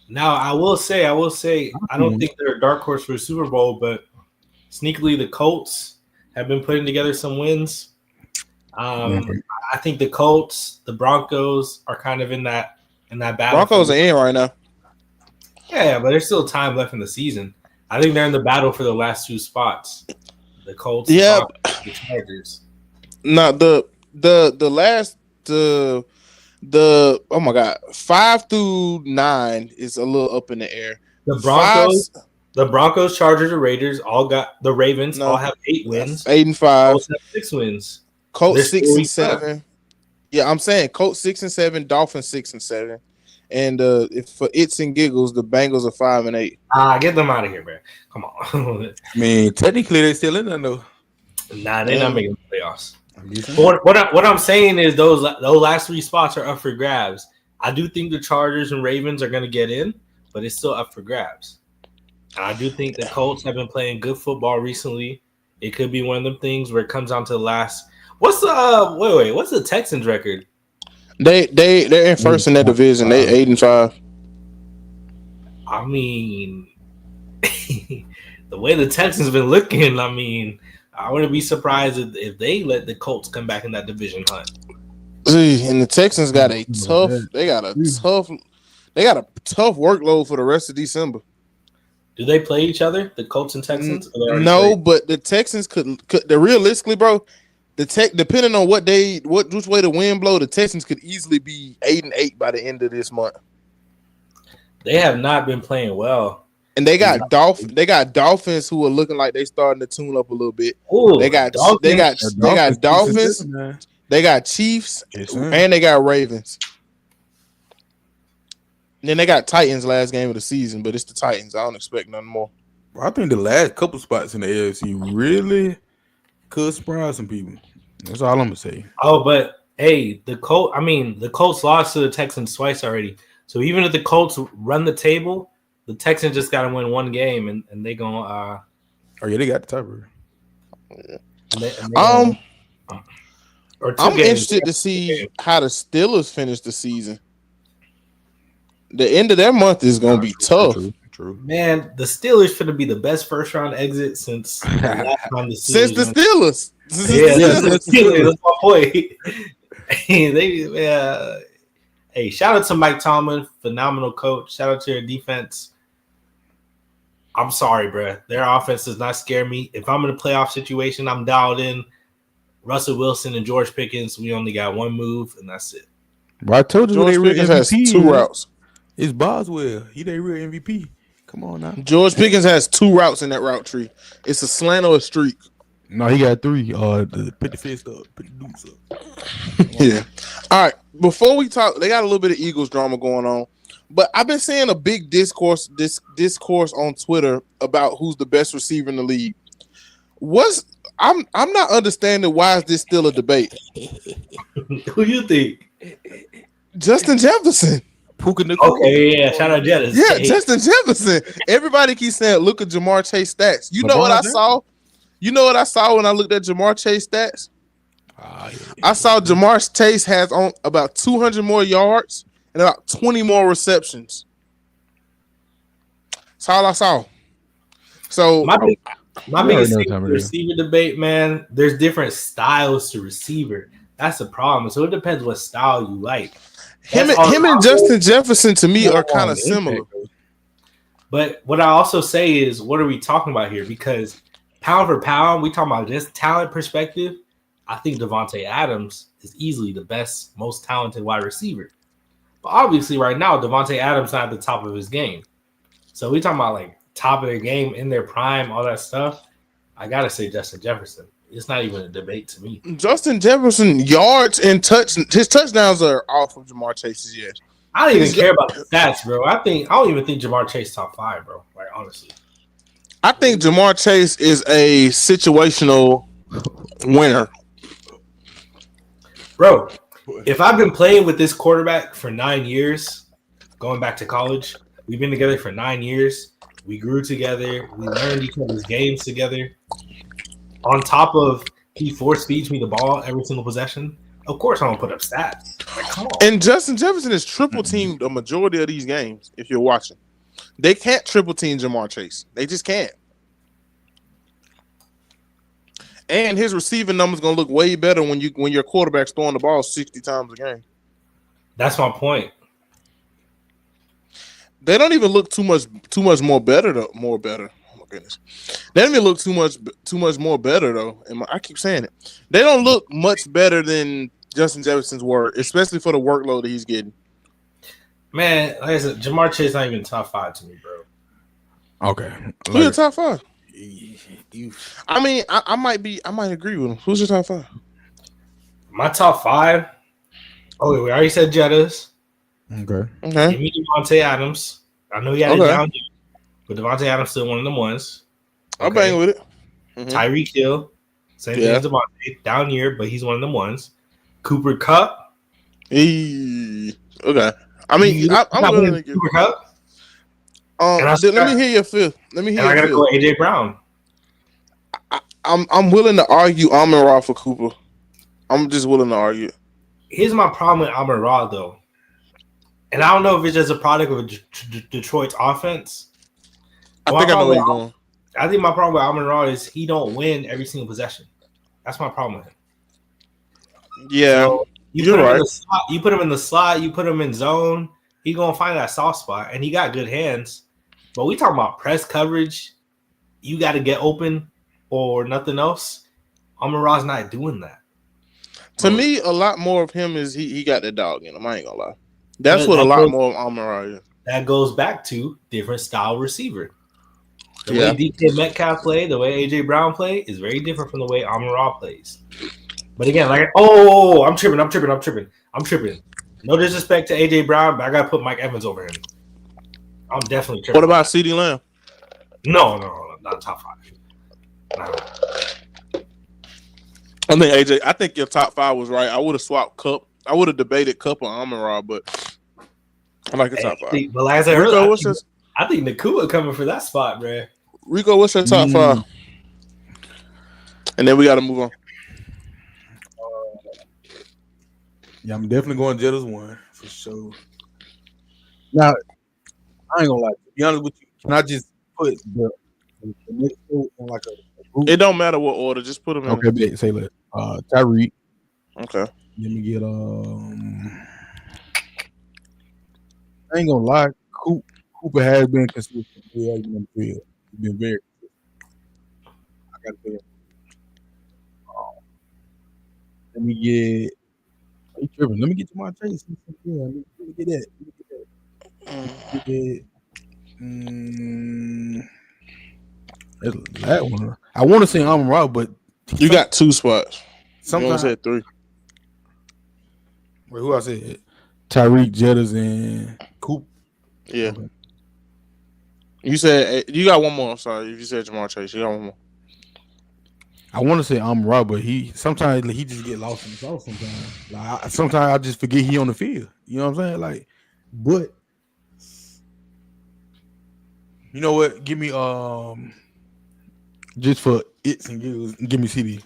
Now, I will say, I don't think they're a dark horse for a Super Bowl, but sneakily, the Colts have been putting together some wins. I think the Colts, the Broncos are kind of in that battle. Broncos are in right now. Yeah, but there's still time left in the season. I think they're in the battle for the last two spots. The Colts, yeah, the Broncos, the Chargers. No, the oh my god, 5 through 9 is a little up in the air. The Broncos, Chargers, and Raiders all got the Ravens all have 8 wins. 8 and 5. Colts have 6 wins. Colts 6 and 7. Yeah, I'm saying Colts 6 and 7, Dolphins 6 and 7. And if for its and giggles, the Bengals are 5 and 8. Get them out of here, man. Come on. I mean, technically they're still in there though. Nah, they're not making the playoffs. What I'm saying is those last 3 spots are up for grabs. I do think the Chargers and Ravens are going to get in, but it's still up for grabs. And I do think the Colts have been playing good football recently. It could be one of them things where it comes down to the last. What's the Texans record? They're in first in that division. They 8 and 5. I mean, the way the Texans been looking, I mean, I wouldn't be surprised if they let the Colts come back in that division hunt. See, and the Texans got a tough workload for the rest of December. Do they play each other, the Colts and Texans? No, but the Texans could realistically, bro. Depending on which way the wind blow, the Texans could easily be 8 and 8 by the end of this month. They have not been playing well. And they got Dolphins who are looking like they starting to tune up a little bit. Ooh, they got Dolphins, they got Chiefs, and they got Ravens. And then they got Titans last game of the season, but it's the Titans. I don't expect nothing more. I think the last couple spots in the AFC really could surprise some people. That's all I'm gonna say. Oh, but hey, the Colts lost to the Texans twice already. So even if the Colts run the table, the Texans just got to win one game, and they gonna. They got the tiebreaker. I'm interested to see how the Steelers finish the season. The end of their month is gonna be tough. True. Man, the Steelers finna be the best first round exit since the last time the Steelers. Since the Steelers. The Steelers. That's my point. Hey, shout out to Mike Tomlin, phenomenal coach. Shout out to your defense. I'm sorry, bro. Their offense does not scare me. If I'm in a playoff situation, I'm dialed in. Russell Wilson and George Pickens, we only got one move, and that's it. Well, I told you George Pickens has 2 routes. It's Boswell. He their real MVP. Come on now. George Pickens has 2 routes in that route tree. It's a slant or a streak. No, he got 3. Put the fist up. Put the deuce up. Yeah. All right. Before we talk, they got a little bit of Eagles drama going on. But I've been seeing a big discourse on Twitter about who's the best receiver in the league. I'm not understanding why is this still a debate. Who you think? Justin Jefferson. Okay, yeah, shout out Jefferson. Yeah, Justin Jefferson. Everybody keeps saying, look at Jamar Chase stats. You know what I saw? You know what I saw when I looked at Jamar Chase stats? I saw Jamar Chase has on about 200 more yards and about 20 more receptions. That's all I saw. So my biggest receiver debate, man, there's different styles to receiver. That's the problem. So it depends what style you like. Him and Justin Jefferson to me are kind of similar. But what I also say is, what are we talking about here? Because pound for pound, we talking about just talent perspective. I think Devontae Adams is easily the best, most talented wide receiver. But obviously, right now, Devontae Adams not at the top of his game. So we talking about like top of their game, in their prime, all that stuff. I gotta say Justin Jefferson. It's not even a debate to me. Justin Jefferson yards and his touchdowns are off of Jamar Chase's yards. I don't even care about the stats, bro. I don't even think Jamar Chase top 5, bro. Like honestly, I think Jamar Chase is a situational winner. Bro, if I've been playing with this quarterback for 9 years, going back to college, we've been together for 9 years. We grew together. We learned each other's games together. On top of he force feeds me the ball every single possession. Of course, I'm gonna put up stats. Like, come on. And Justin Jefferson is triple teamed a majority of these games. If you're watching, they can't triple team Jamar Chase. They just can't. And his receiving numbers gonna look way better when your quarterback's throwing the ball 60 times a game. That's my point. They don't even look too much more better though. More better. Oh my goodness. They don't even look too much more better though. And I keep saying it. They don't look much better than Justin Jefferson's work, especially for the workload that he's getting. Man, like I said, Jamar Chase not even top 5 to me, bro. Okay. Who's your top 5? I mean, I might agree with him. Who's your top 5? My top 5. Oh, we already said Jettas. Okay. Give me Devontae Adams. I know he had it down here, but Devontae Adams still one of them ones. I'll bang with it. Tyreek Hill, same thing as Devontae, down here, but he's one of them ones. Cooper Kupp. Okay. I mean, I'm willing to give Cooper Kupp. Let me hear your fifth. Let me hear. I gotta go AJ Brown. I'm willing to argue Amon-Ra for Cooper. I'm just willing to argue. Here's my problem with Amon-Ra though, and I don't know if it's just a product of Detroit's offense. I think I know where you're going. I think my problem with Amon-Ra is he don't win every single possession. That's my problem with him. Yeah, so you're right. You put him in the slot. You put him in zone. He's gonna find that soft spot, and he got good hands. But we talking about press coverage. You got to get open or nothing else. Amon-Ra's not doing that. To me, a lot more of him is he got the dog in him. I ain't gonna lie. That's what a lot more of Amon-Ra is. That goes back to different style receiver. The way DK Metcalf play, the way AJ Brown play is very different from the way Amon-Ra plays. But again, I'm tripping. No disrespect to AJ Brown, but I gotta put Mike Evans over him. I'm definitely tripping. What about CeeDee Lamb? No, not top 5. No. I think your top 5 was right. I would have swapped Kupp. I would have debated Kupp or Amon-Ra, but I like the top 5. But like I said earlier, I think Nakua coming for that spot, bro. Rico, what's your top 5? And then we got to move on. Yeah, I'm definitely going Jettas 1 for sure. Now, I ain't gonna lie. To be honest with you, can I just put the next two in like a group? It don't matter what order. Just put them in. Okay, say that. Tyreek. Okay. Let me get I ain't gonna lie. Cooper has been consistent. He has been in the field. He's been very consistent. I gotta say that. Let me get. Let me get to my Chase. Yeah, let me get that. That one. I want to say Amon-Ra, but you got 2 spots. Sometimes said 3. Wait, who I said? Tyreek, Jettas, and Coop. Yeah. Okay. You said you got one more. I'm sorry, if you said Jamar Chase, you got one more. I want to say Amon-Ra, but sometimes he just get lost in the sauce. Sometimes I just forget he on the field. You know what I'm saying? Like, but you know what? Give me just for its and give me CD.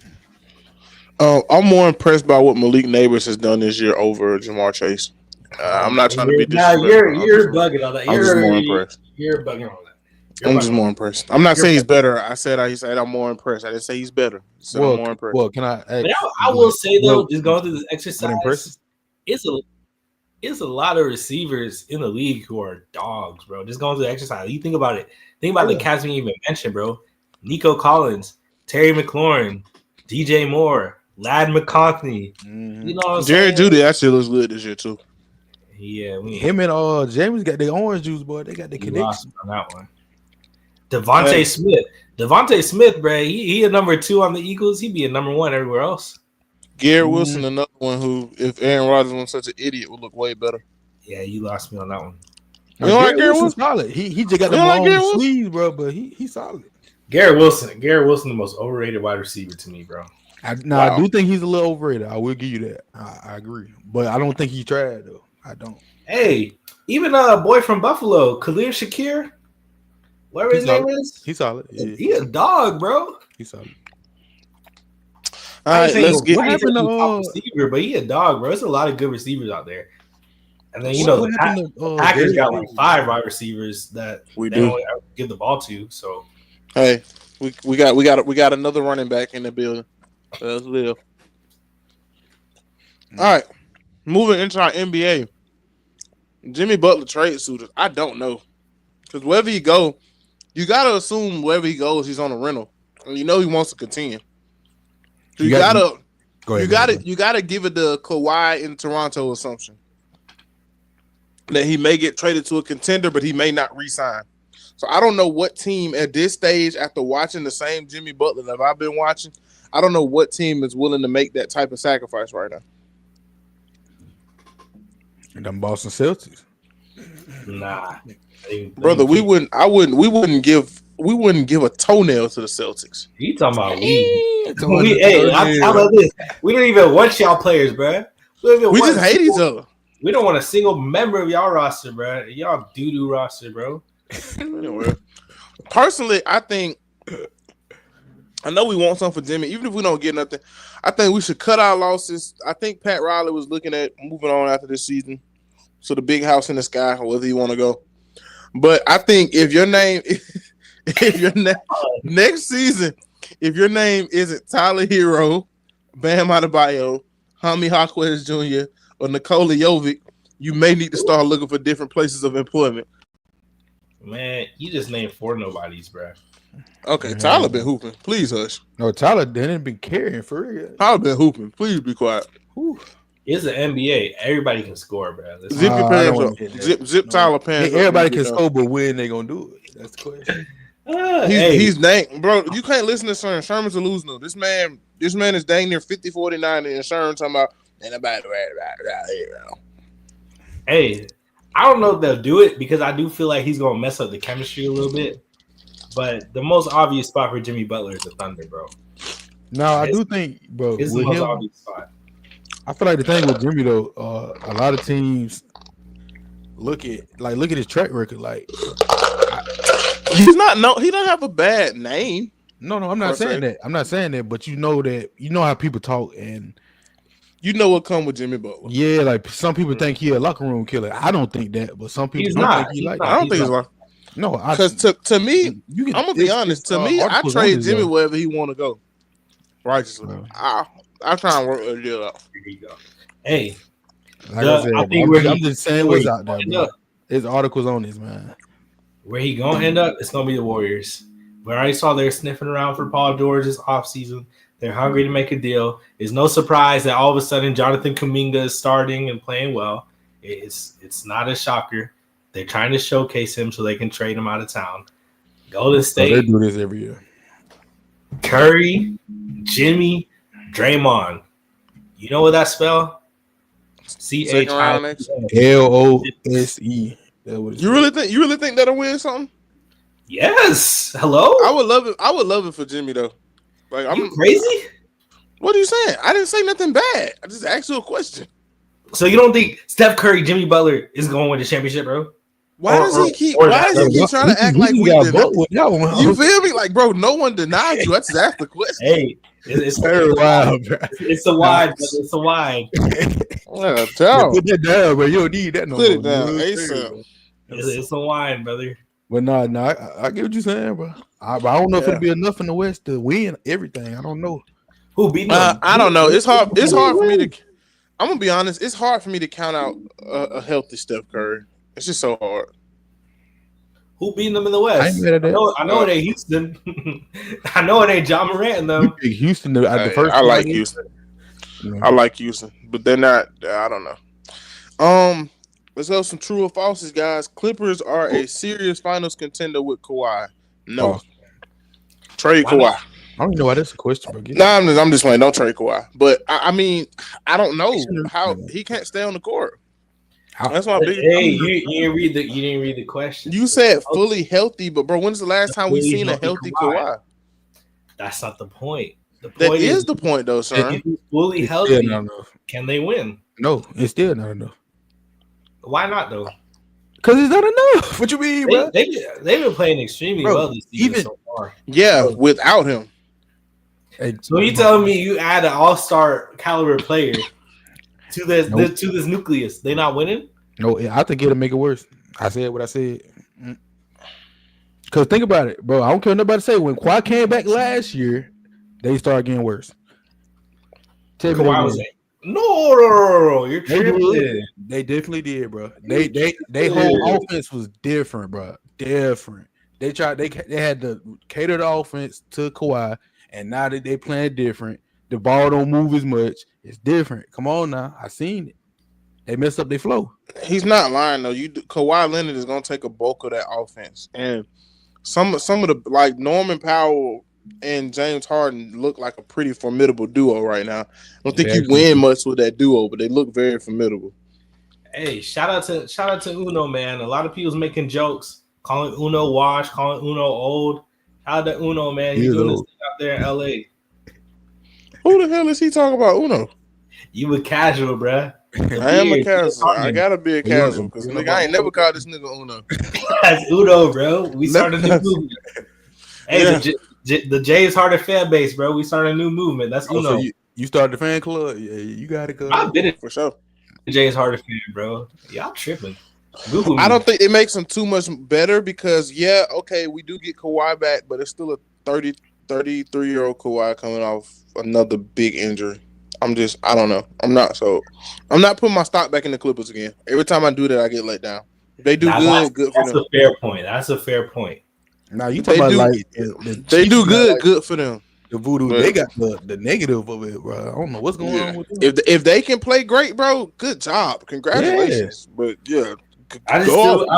I'm more impressed by what Malik Neighbors has done this year over Jamar Chase. I'm not trying to be disrespectful. You're bugging on that. I'm just more impressed. You're bugging on that. I'm just more impressed. I'm not saying he's better. I said I'm more impressed. I didn't say he's better. I'm more impressed. Well, can I? I will say though, just going through this exercise, it's a lot of receivers in the league who are dogs, bro. Just going through the exercise. You think about it. Think about the cats we even mentioned, bro. Nico Collins, Terry McLaurin, DJ Moore, Ladd McConkey. Mm-hmm. You know what I'm Jared saying? Jeudy actually looks good this year too. Yeah, him and James got their orange juice, boy. They got the connection on that one. Devontae Smith, bro. He a number 2 on the Eagles. He'd be a number 1 everywhere else. Garrett Wilson, another one who, if Aaron Rodgers wasn't such an idiot, would look way better. Yeah, you lost me on that one. You know like Garrett Wilson? Solid. He just got the long sleeves, bro. But he's solid. Garrett Wilson, the most overrated wide receiver to me, bro. I do think he's a little overrated. I will give you that. I agree, but I don't think he's tried though. I don't. Hey, even a boy from Buffalo, Khalil Shakir, whatever his name is, he's solid. Yeah. He a dog, bro. He's solid. All right, let's get. What happened to receiver, but he a dog, bro. There's a lot of good receivers out there. And then what happened the Packers got like 5 wide receivers that we they don't give the ball to. So hey, we got another running back in the building. Let's live. All right, moving into our NBA. Jimmy Butler trade suitors. I don't know, because wherever he go, you gotta assume wherever he goes, he's on a rental, and you know he wants to continue. So you gotta give it the Kawhi in Toronto assumption that he may get traded to a contender, but he may not re-sign. So I don't know what team at this stage, after watching the same Jimmy Butler that I've been watching, I don't know what team is willing to make that type of sacrifice right now. Them Boston Celtics. Nah, brother, we wouldn't give a toenail to the Celtics. You talking about how about this? We don't even want y'all players, bro. We just hate each other. We don't want a single member of y'all roster, bro. Y'all doo-doo roster, bro. Anyway, personally, I know we want something for Jimmy. Even if we don't get nothing, I think we should cut our losses. I think Pat Riley was looking at moving on after this season. So the big house in the sky, or whether you want to go. But I think if your name next season, if your name isn't Tyler Hero, Bam Adebayo, Hami Hawkins Jr., or Nikola Jovic, you may need to start looking for different places of employment. Man, you just named 4 nobodies, bro. Okay, Tyler been hooping. Please hush. No, Tyler didn't been carrying for real. Tyler been hooping. Please be quiet. Whew. It's the NBA. Everybody can score, bro. Zip your pants up. Zip Tyler pants up. Everybody can score, but when they gonna do it? That's the question. He's dang, bro. You can't listen to Sherman. Sherman's a loser. This man is dang near 50-49 in Sherman talking about anybody right here. Hey, I don't know if they'll do it because I do feel like he's gonna mess up the chemistry a little bit. But the most obvious spot for Jimmy Butler is the Thunder, bro. No, I do think, bro. It's the most obvious spot. I feel like the thing with Jimmy though, a lot of teams look at his track record. Like he don't have a bad name. No, I'm not saying that. I'm not saying that, but you know how people talk, and you know what come with Jimmy Butler. Yeah, like some people think he's a locker room killer. I don't think that, but some people think he like. I don't think he's like. No, because to me, I'm gonna be honest. To me, I trade Jimmy wherever he want to go. Righteously, I try and work a deal out. Here you go. Hey, like I said, I'm just saying what's out there, bro. There's articles on this, man. Where he gonna end up? It's gonna be the Warriors. We already saw they're sniffing around for Paul George this offseason. They're hungry to make a deal. It's no surprise that all of a sudden Jonathan Kuminga is starting and playing well. It's not a shocker. They're trying to showcase him so they can trade him out of town. Golden State. They do this every year. Curry, Jimmy, Draymond. You know what that spell? CHILOSE. You really think that'll win something? Yes. Hello. I would love it. I would love it for Jimmy though. Like, I'm crazy. What are you saying? I didn't say nothing bad. I just asked you a question. So you don't think Steph Curry, Jimmy Butler is going to win the championship, bro? Why does he keep trying to act like we did? You feel me? Like, bro, no one denied you. I just asked the question. Hey, it's very wild, bro. It's a wide. It's a wide. Well, tell put that down, bro. You don't need that no more. Put it down, ASAP. It's a wine, brother. But no, I get what you're saying, bro. I don't know if it'll be enough in the West to win everything. I don't know. Who beat I don't know. It's hard for me to. I'm gonna be honest. It's hard for me to count out a healthy Steph Curry. It's just so hard. Who beating them in the West? I know it ain't Houston. I know it ain't John Morant though. Houston at the first. I like Houston. I like Houston, but they're not. I don't know. Let's go some true or falses, guys. Clippers are a serious finals contender with Kawhi. No. Trade Kawhi. I don't even know why that's a question, bro. I'm just playing. Don't trade Kawhi. But I mean, I don't know how he can't stay on the court. That's my big. Hey, you didn't read the question. You said fully healthy, but bro, when's the last time we seen a healthy Kawhi? That's not the point. The point that is the point, though, sir. If he's fully healthy, can they win? No, it's still not enough. Why not though? Because it's not enough. What you mean, bro? They've been playing extremely well this season so far. Yeah, without him. So you telling me you add an all-star caliber player to this nucleus? They not winning? No, I think it'll make it worse. I said what I said. Because think about it, bro. I don't care what nobody say. When Kawhi came back last year, they started getting worse. Tell me Kawhi was like, no, you're tripping. They definitely did, bro. They whole offense was different, bro. Different. They had to cater the offense to Kawhi, and now that they playing different, the ball don't move as much. It's different. Come on now, I seen it. They messed up their flow. He's not lying though. Kawhi Leonard is gonna take a bulk of that offense, and some of the like Norman Powell and James Harden look like a pretty formidable duo right now. I don't think you win much with that duo, but they look very formidable. Hey, shout out to Uno, man. A lot of people's making jokes, calling Uno washed, calling Uno old. Shout out to Uno, man. He's doing this thing out there in LA. Who the hell is he talking about, Uno? You a casual, bruh. I am a casual. I gotta be a casual because nigga, I ain't never called this nigga Uno. That's Uno, bro. We started a new movement. Hey, the James Harden fan base, bro. We started a new movement. That's Uno. So you started the fan club? Yeah, you got it. I've been for sure. James Harden fan, bro. Y'all tripping. I don't think it makes him too much better because we do get Kawhi back, but it's still a 33-year-old Kawhi coming off another big injury. I don't know. I'm not putting my stock back in the Clippers again. Every time I do that, I get let down. If they do good for them. That's a fair point. That's a fair point. Now you talking about they do good for them. The voodoo, they got the negative of it, bro. I don't know what's going on with them. If they can play great, bro, good job. Congratulations. Yeah. But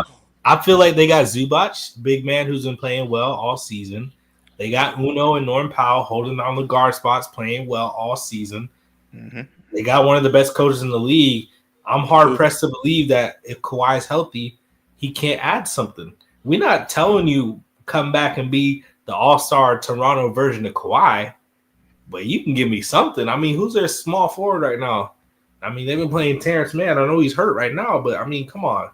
I feel like they got Zubac, big man who's been playing well all season. They got Uno and Norm Powell holding down the guard spots, playing well all season. Mm-hmm. They got one of the best coaches in the league. I'm hard pressed to believe that if Kawhi is healthy, he can't add something. We're not telling you come back and be the all-star Toronto version of Kawhi, but you can give me something. I mean, who's their small forward right now? I mean, they've been playing Terrence Mann. I know he's hurt right now, but I mean, come on.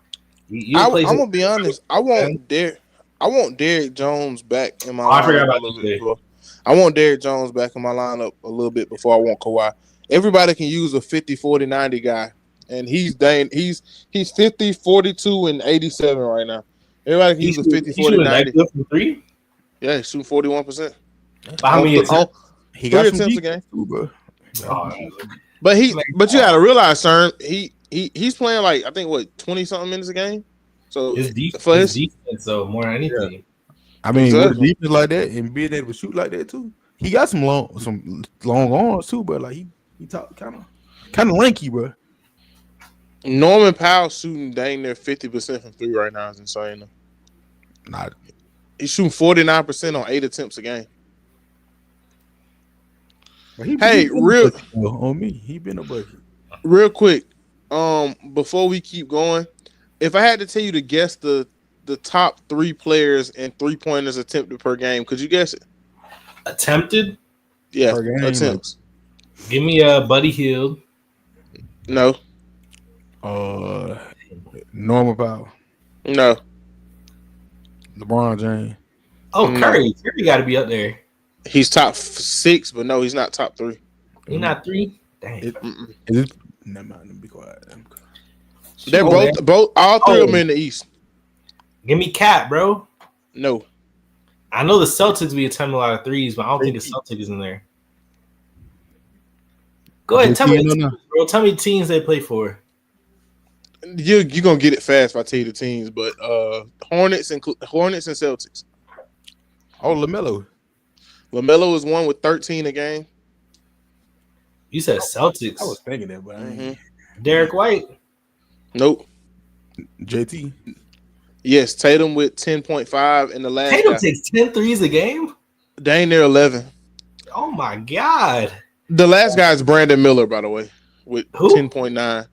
I'm gonna be honest. I want Derrick Jones back in my lineup. I want Derrick Jones back in my lineup a little bit before I want Kawhi. Everybody can use a 50, 40, 90 guy, and he's 50, 42, and 87 right now. Everybody can use a 50, 40, 90. From three? Yeah, he's shooting 41%. How many he got 3 attempts a game, bro. But you gotta realize, Cern, he's playing like I think 20-something minutes a game. So his defense, so more than anything. Yeah. I mean, with a defense like that and being able to shoot like that too, he got some long arms too, but like he talk kind of lanky, bro. Norman Powell shooting dang near 50% from 3 right now is insane. Not. He's shooting 49% on 8 attempts a game. Hey, real on me, he been a bucket. Real quick, before we keep going, if I had to tell you to guess the top 3 players and 3-pointers attempted per game, could you guess it? Attempted? Yeah, per game, attempts. Give me Buddy Hield. No. Norman Powell. No. LeBron James. Oh, Curry. No. Curry got to be up there. He's top 6, but no, he's not top 3. He's not 3? Dang. Never mind. Be quiet. They're both all 3 of them in the East. Give me Cat, bro. No. I know the Celtics be attempting a lot of threes, but I don't think the Celtics is in there. Go ahead, tell me, bro. Tell me the teams they play for. You're gonna get it fast if I tell you the teams, but Hornets and Celtics. Oh, LaMelo is one with 13 a game. You said Celtics. I was thinking that, but Derek White. Nope. JT. Yes, Tatum with 10.5 in the last. Tatum takes 10 threes a game? Dang near 11. Oh, my God. The last guy is Brandon Miller, by the way, with 10.9.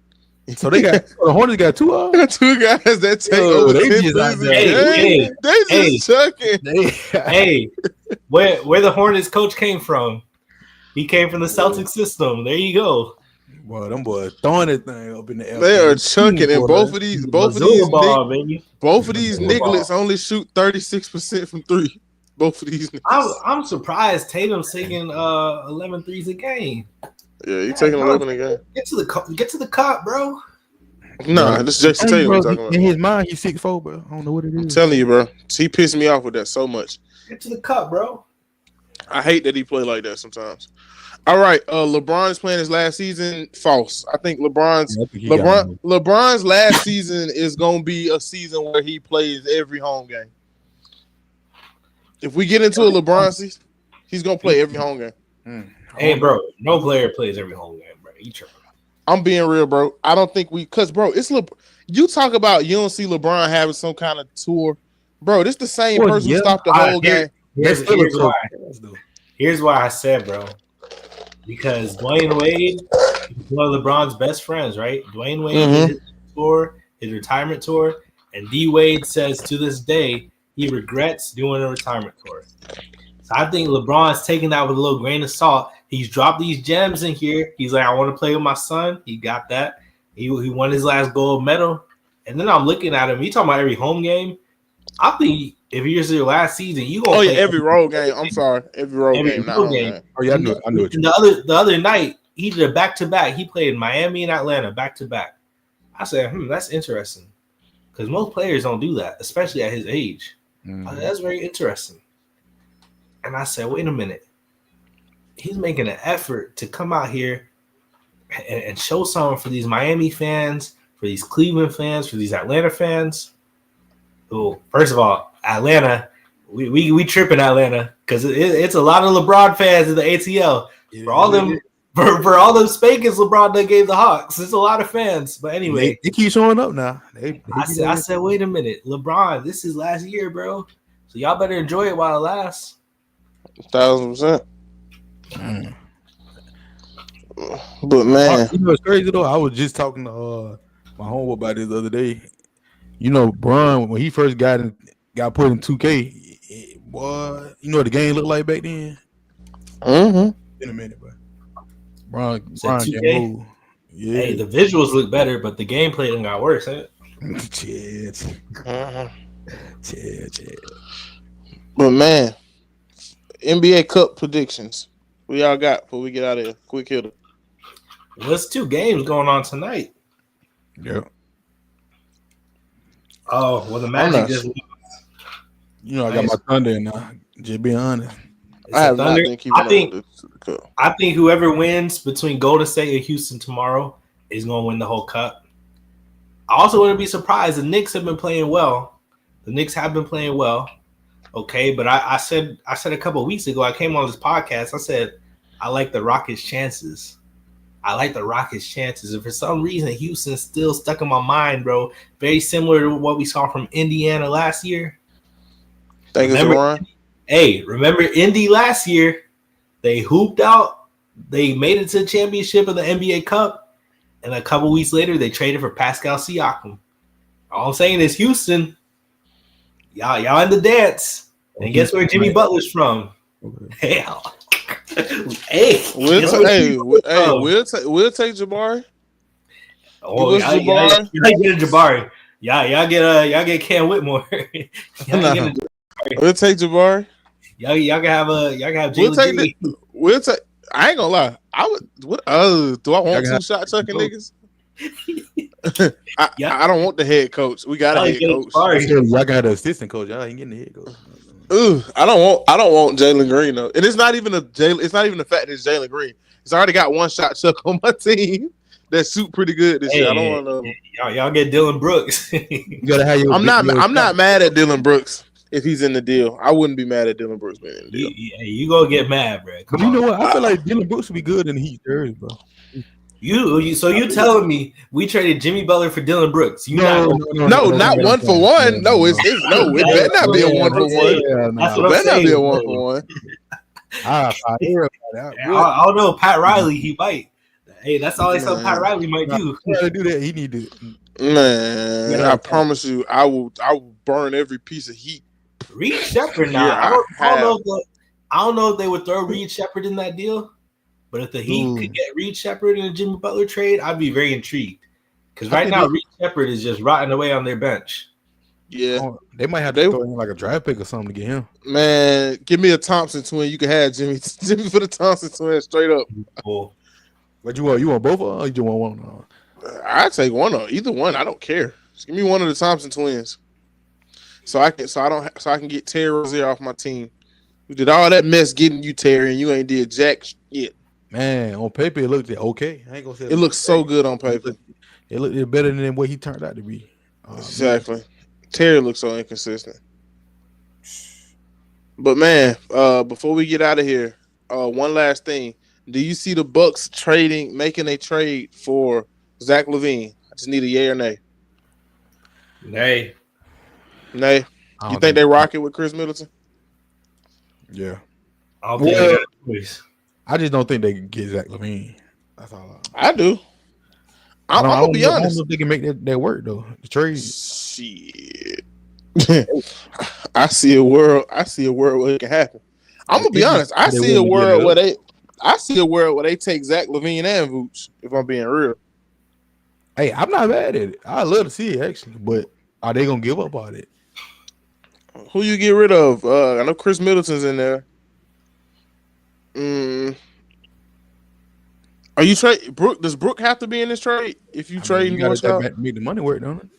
So they got the Hornets got 2 2 guys that take over 10 threes. They just chucking. Hey, where the Hornets coach came from? He came from the Celtics system. There you go. Well, them boys throwing that thing up in the air. They are chunking, and both of these Niglets only shoot 36% from 3. both of these niggas. I'm surprised Tatum's taking 11 threes a game. Yeah, he's taking 11 a game. Get to the cup, bro. Nah, this is Jason Tatum we're talking about. In his mind, he's 6'4", bro. I don't know what it is. I'm telling you, bro. He pissed me off with that so much. Get to the cup, bro. I hate that he play like that sometimes. All right, LeBron is playing his last season. False. I think LeBron's last season is gonna be a season where he plays every home game. If we get into a LeBron season, he's gonna play every home game. Hey, bro, no player plays every home game, bro. You tripping? I'm being real, bro. I don't think because, bro, it's you talk about you don't see LeBron having some kind of tour, bro. This the same person who stopped the whole game. Here's why I said, bro, because Dwayne Wade is one of LeBron's best friends, right? Dwayne Wade did his tour, his retirement tour, and D Wade says to this day he regrets doing a retirement tour. So I think LeBron's taking that with a little grain of salt. He's dropped these gems in here. He's like, I want to play with my son. He got that. He won his last gold medal. And then I'm looking at him. You talking about every home game? I think if you're your last season, you gonna play every road game. I'm sorry, every road game, not home game. Oh yeah, I knew it. The other night he did a back-to-back. He played Miami and Atlanta back-to-back. I said, that's interesting because most players don't do that, especially at his age. That's very interesting. And I said, wait a minute. He's making an effort to come out here and show something for these Miami fans, for these Cleveland fans, for these Atlanta fans. Oh, first of all, Atlanta, we tripping Atlanta because it's a lot of LeBron fans in the ATL. For all them spankings LeBron that gave the Hawks, it's a lot of fans. But anyway, they keep showing up now. I said, wait a minute, LeBron, this is last year, bro. So y'all better enjoy it while it lasts. 1,000%. But man, you know it's crazy though. I was just talking to my homeboy about this the other day. You know, Bron, when he first got put in 2K, boy, you know what the game looked like back then? In a minute, bro. Bron 2K? Yeah. Hey, the visuals look better, but the gameplay done got worse, ain't it? But man, NBA Cup predictions. We all got before we get out of here. Quick hitter. Well, there's 2 games going on tonight. Yep. Oh, well, the Magic just. You know, I got my Thunder in now. Just being honest. I have not been keeping up with the Cup. I think whoever wins between Golden State and Houston tomorrow is going to win the whole Cup. I also wouldn't be surprised. The Knicks have been playing well. Okay, but I said a couple of weeks ago, I came on this podcast. I said I like the Rockets' chances. And for some reason, Houston's still stuck in my mind, bro. Very similar to what we saw from Indiana last year. Think it's a run? Hey, remember Indy last year? They hooped out. They made it to the championship of the NBA Cup. And a couple weeks later, they traded for Pascal Siakam. All I'm saying is Houston, y'all in the dance. And guess where Jimmy Butler's from? Hey, we'll take Jabari. Oh, y'all get a Jabari. Y'all get Cam Whitmore. We'll take Jabari. Y'all can have Jalen Green. We'll take. I ain't gonna lie. I would. Do I want 2 shot chucking niggas? I don't want the head coach. We got a head coach. Y'all got an assistant coach. Y'all ain't getting the head coach. I don't want Jalen Green though. And it's not even it's not even the fact that it's Jalen Green. It's already got 1 shot chuck on my team that suit pretty good this year. I don't want to. Y'all get Dylan Brooks. I'm not mad at Dylan Brooks if he's in the deal. I wouldn't be mad at Dylan Brooks being in the deal. You gonna get mad, bro. But you know what? I feel like Dylan Brooks would be good in the Heat jersey, bro. You telling me we traded Jimmy Butler for Dylan Brooks? No, not 1 for 1. No, it better not be a 1 for 1. That's what I'm saying. Better not be a 1 for 1. I don't know. Pat Riley, he might. Hey, that's all I said. Pat Riley might do. Do that. He need to. Man, I promise you, I will burn every piece of heat. Reed Shepherd now. I don't know if they would throw Reed Shepherd in that deal. But if the Heat could get Reed Shepherd in a Jimmy Butler trade, I'd be very intrigued. Because right now, Reed Shepherd is just rotting away on their bench. Yeah, they might have to throw in like a draft pick or something to get him. Man, give me a Thompson twin. You can have Jimmy for the Thompson twin straight up. Cool. What you want? You want both of them or you just want one? I take one of either one. I don't care. Just give me one of the Thompson twins, so I can get Terry Rozier off my team. We did all that mess getting you Terry, and you ain't did jack shit. Man, on paper it looked okay. I ain't gonna say it looks so good on paper. It looked better than what he turned out to be. Exactly. Man. Terry looks so inconsistent. But man, before we get out of here, one last thing. Do you see the Bucks making a trade for Zach LaVine? I just need a yay or nay. Nay. Nay. You think they rock it with Chris Middleton? Yeah. I don't think they got a choice. I just don't think they can get Zach LaVine. That's all. I do. I'm gonna be honest. I don't know if they can make that work though. The trade. Shit. I see a world where it can happen. I'm gonna be honest. I see a world where they take Zach LaVine and Vooch. If I'm being real. Hey, I'm not mad at it. I love to see it actually, but are they gonna give up on it? Who you get rid of? I know Chris Middleton's in there. Are you trade Brooke? Does Brooke have to be in this trade? If you trade, you gotta make the money work, don't it?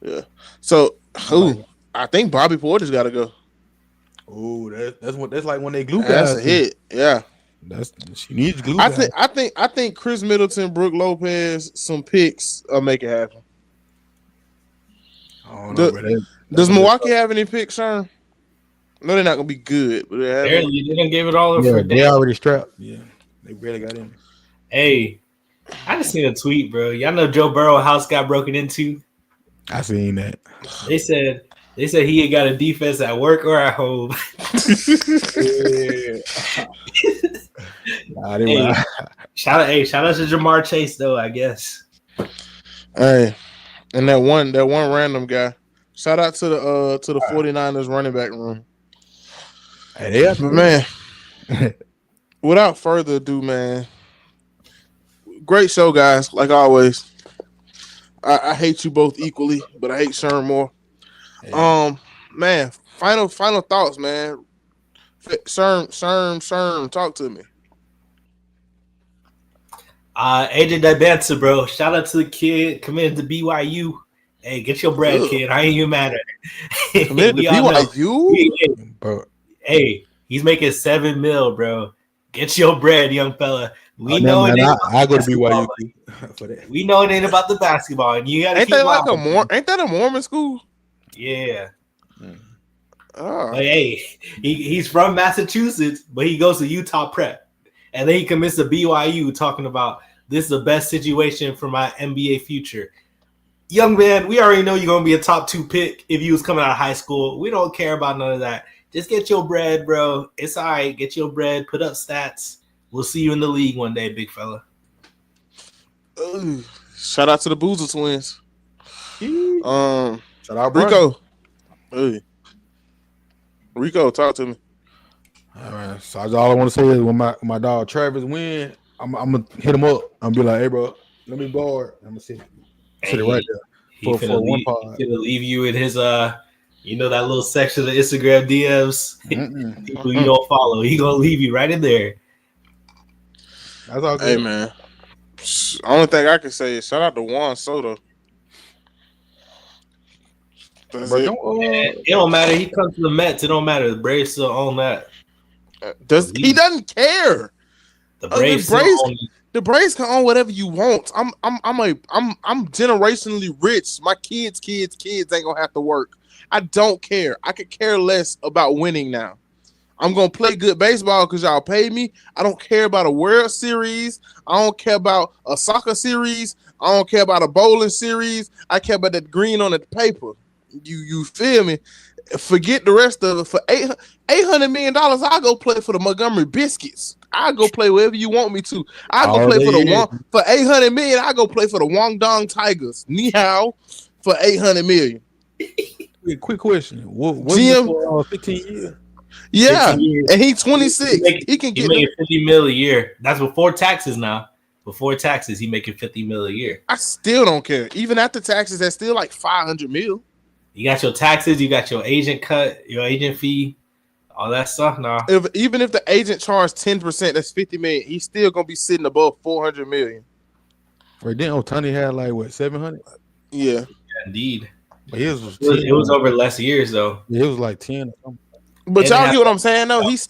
Yeah. So who? I think Bobby Porter's got to go. Oh, that's like when they glue guys. That's a hit. Yeah. She needs glue. I think Chris Middleton, Brooke Lopez, some picks make it happen. I don't know, does Milwaukee have any picks, Sean? No, they're not gonna be good, but they didn't give it all up for they already strapped. Yeah, they barely got in. Hey, I just seen a tweet, bro. Y'all know Joe Burrow's house got broken into. I seen that. They said he had got a defense at work or at home. Shout out to Jamar Chase though, I guess. Hey, and that one random guy. Shout out to the 49ers running back room. Hey, but man, without further ado, man, great show, guys. Like always. I hate you both equally, but I hate Sherm more. Yeah. Man, final thoughts, man. Sherm, talk to me. AJ Dabansa, bro. Shout out to the kid committed to BYU. Hey, get your bread, kid. I ain't even mad at it. Committed to BYU? Bro. Hey, he's making $7 million, bro. Get your bread, young fella. We know it. I go to BYU. We know it ain't about the basketball, and you gotta. Ain't that a Mormon school? Yeah. Oh. Like, hey, he's from Massachusetts, but he goes to Utah Prep, and then he commits to BYU, talking about this is the best situation for my NBA future. Young man, we already know you're gonna be a top 2 pick if you was coming out of high school. We don't care about none of that. Just get your bread, bro. It's all right. Get your bread. Put up stats. We'll see you in the league one day, big fella. Shout out to the Boozer twins. Shout out, Rico. Hey. Rico, talk to me. All right. So all I want to say is when my dog Travis win, I'm gonna hit him up. I'm gonna be like, hey, bro, let me borrow it. I'm gonna sit it right there for one part. He's gonna leave you in his you know that little section of Instagram DMs. People you don't follow. He gonna leave you right in there. That's all good. Hey man. Only thing I can say is shout out to Juan Soto. It don't matter. He comes to the Mets. It don't matter. The Braves still own that. He doesn't care. The Braves can own whatever you want. I'm generationally rich. My kids ain't gonna have to work. I don't care. I could care less about winning now. I'm going to play good baseball because y'all pay me. I don't care about a World Series. I don't care about a soccer series. I don't care about a bowling series. I care about that green on the paper. You feel me? Forget the rest of it. For $800 million, I'll go play for the Montgomery Biscuits. I'll go play wherever you want me to. I'll go play for $800 million. I'll go play for the Guangdong Tigers. Ni hao for $800 million. Quick question. What's it for 15 years? Yeah, and he's 26. He can get $50 million a year. That's before taxes now. Before taxes, he making $50 million a year. I still don't care. Even after taxes, that's still like $500 million. You got your taxes, you got your agent cut, your agent fee, all that stuff. Nah. Even if the agent charged 10%, that's $50 million. He's still gonna be sitting above $400 million. Right then, Otani had like what 700. Yeah, Indeed. But his was It was over less years though. Yeah, it was like 10 or something. But y'all get what I'm saying though. He's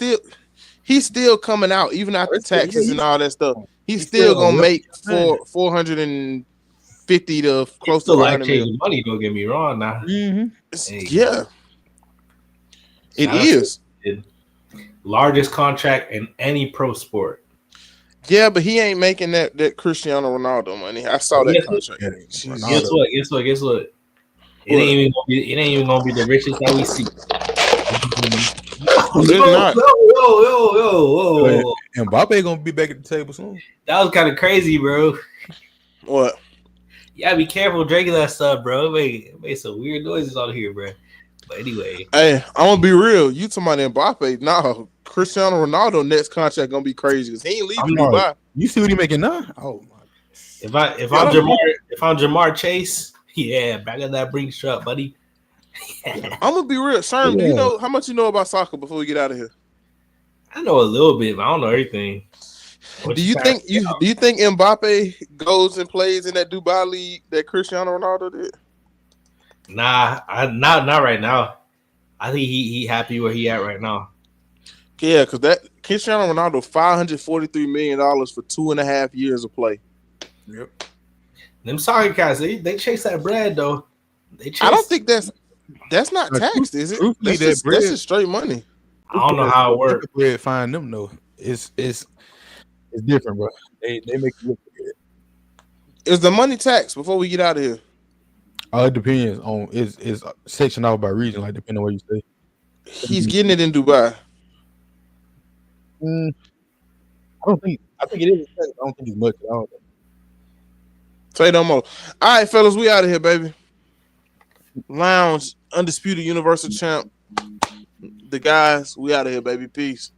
still coming out even after taxes and all that stuff. He's still gonna make 450 to close to 500 million. Money. Don't get me wrong. Now, yeah, it is largest contract in any pro sport. Yeah, but he ain't making that Cristiano Ronaldo money. I saw that contract. Guess what? It ain't even gonna be the richest that we see. Whoa. Mbappe gonna be back at the table soon. That was kind of crazy, bro. What? Yeah, be careful drinking that stuff, bro. It made some weird noises out here, bro. But anyway, hey, I'm gonna be real. You talking about Mbappe? No, Cristiano Ronaldo next contract gonna be crazy because he ain't leaving Dubai. You see what he making now? Oh my! If I'm Jamar Chase, yeah, back on that Brinks truck, buddy. I'm gonna be real, Sherm. Do you know how much you know about soccer before we get out of here? I know a little bit, but I don't know everything. Do you think Mbappe goes and plays in that Dubai league that Cristiano Ronaldo did? Nah, not right now. I think he happy where he at right now. Yeah, because that Cristiano Ronaldo $543 million for 2.5 years of play. Yep. Them soccer guys, they chase that bread though. I don't think that's not taxed, is it? That's just straight money. I don't know how it works. Bread find them though. It's different, bro. They make it look good. Is the money taxed before we get out of here? It depends on it's sectioned out by region, like depending on where you stay. He's getting it in Dubai. I think it is. I don't think it's much at all. Say no more. All right, fellas, we out of here, baby. Lounge, undisputed universal champ. The guys, we out of here, baby. Peace.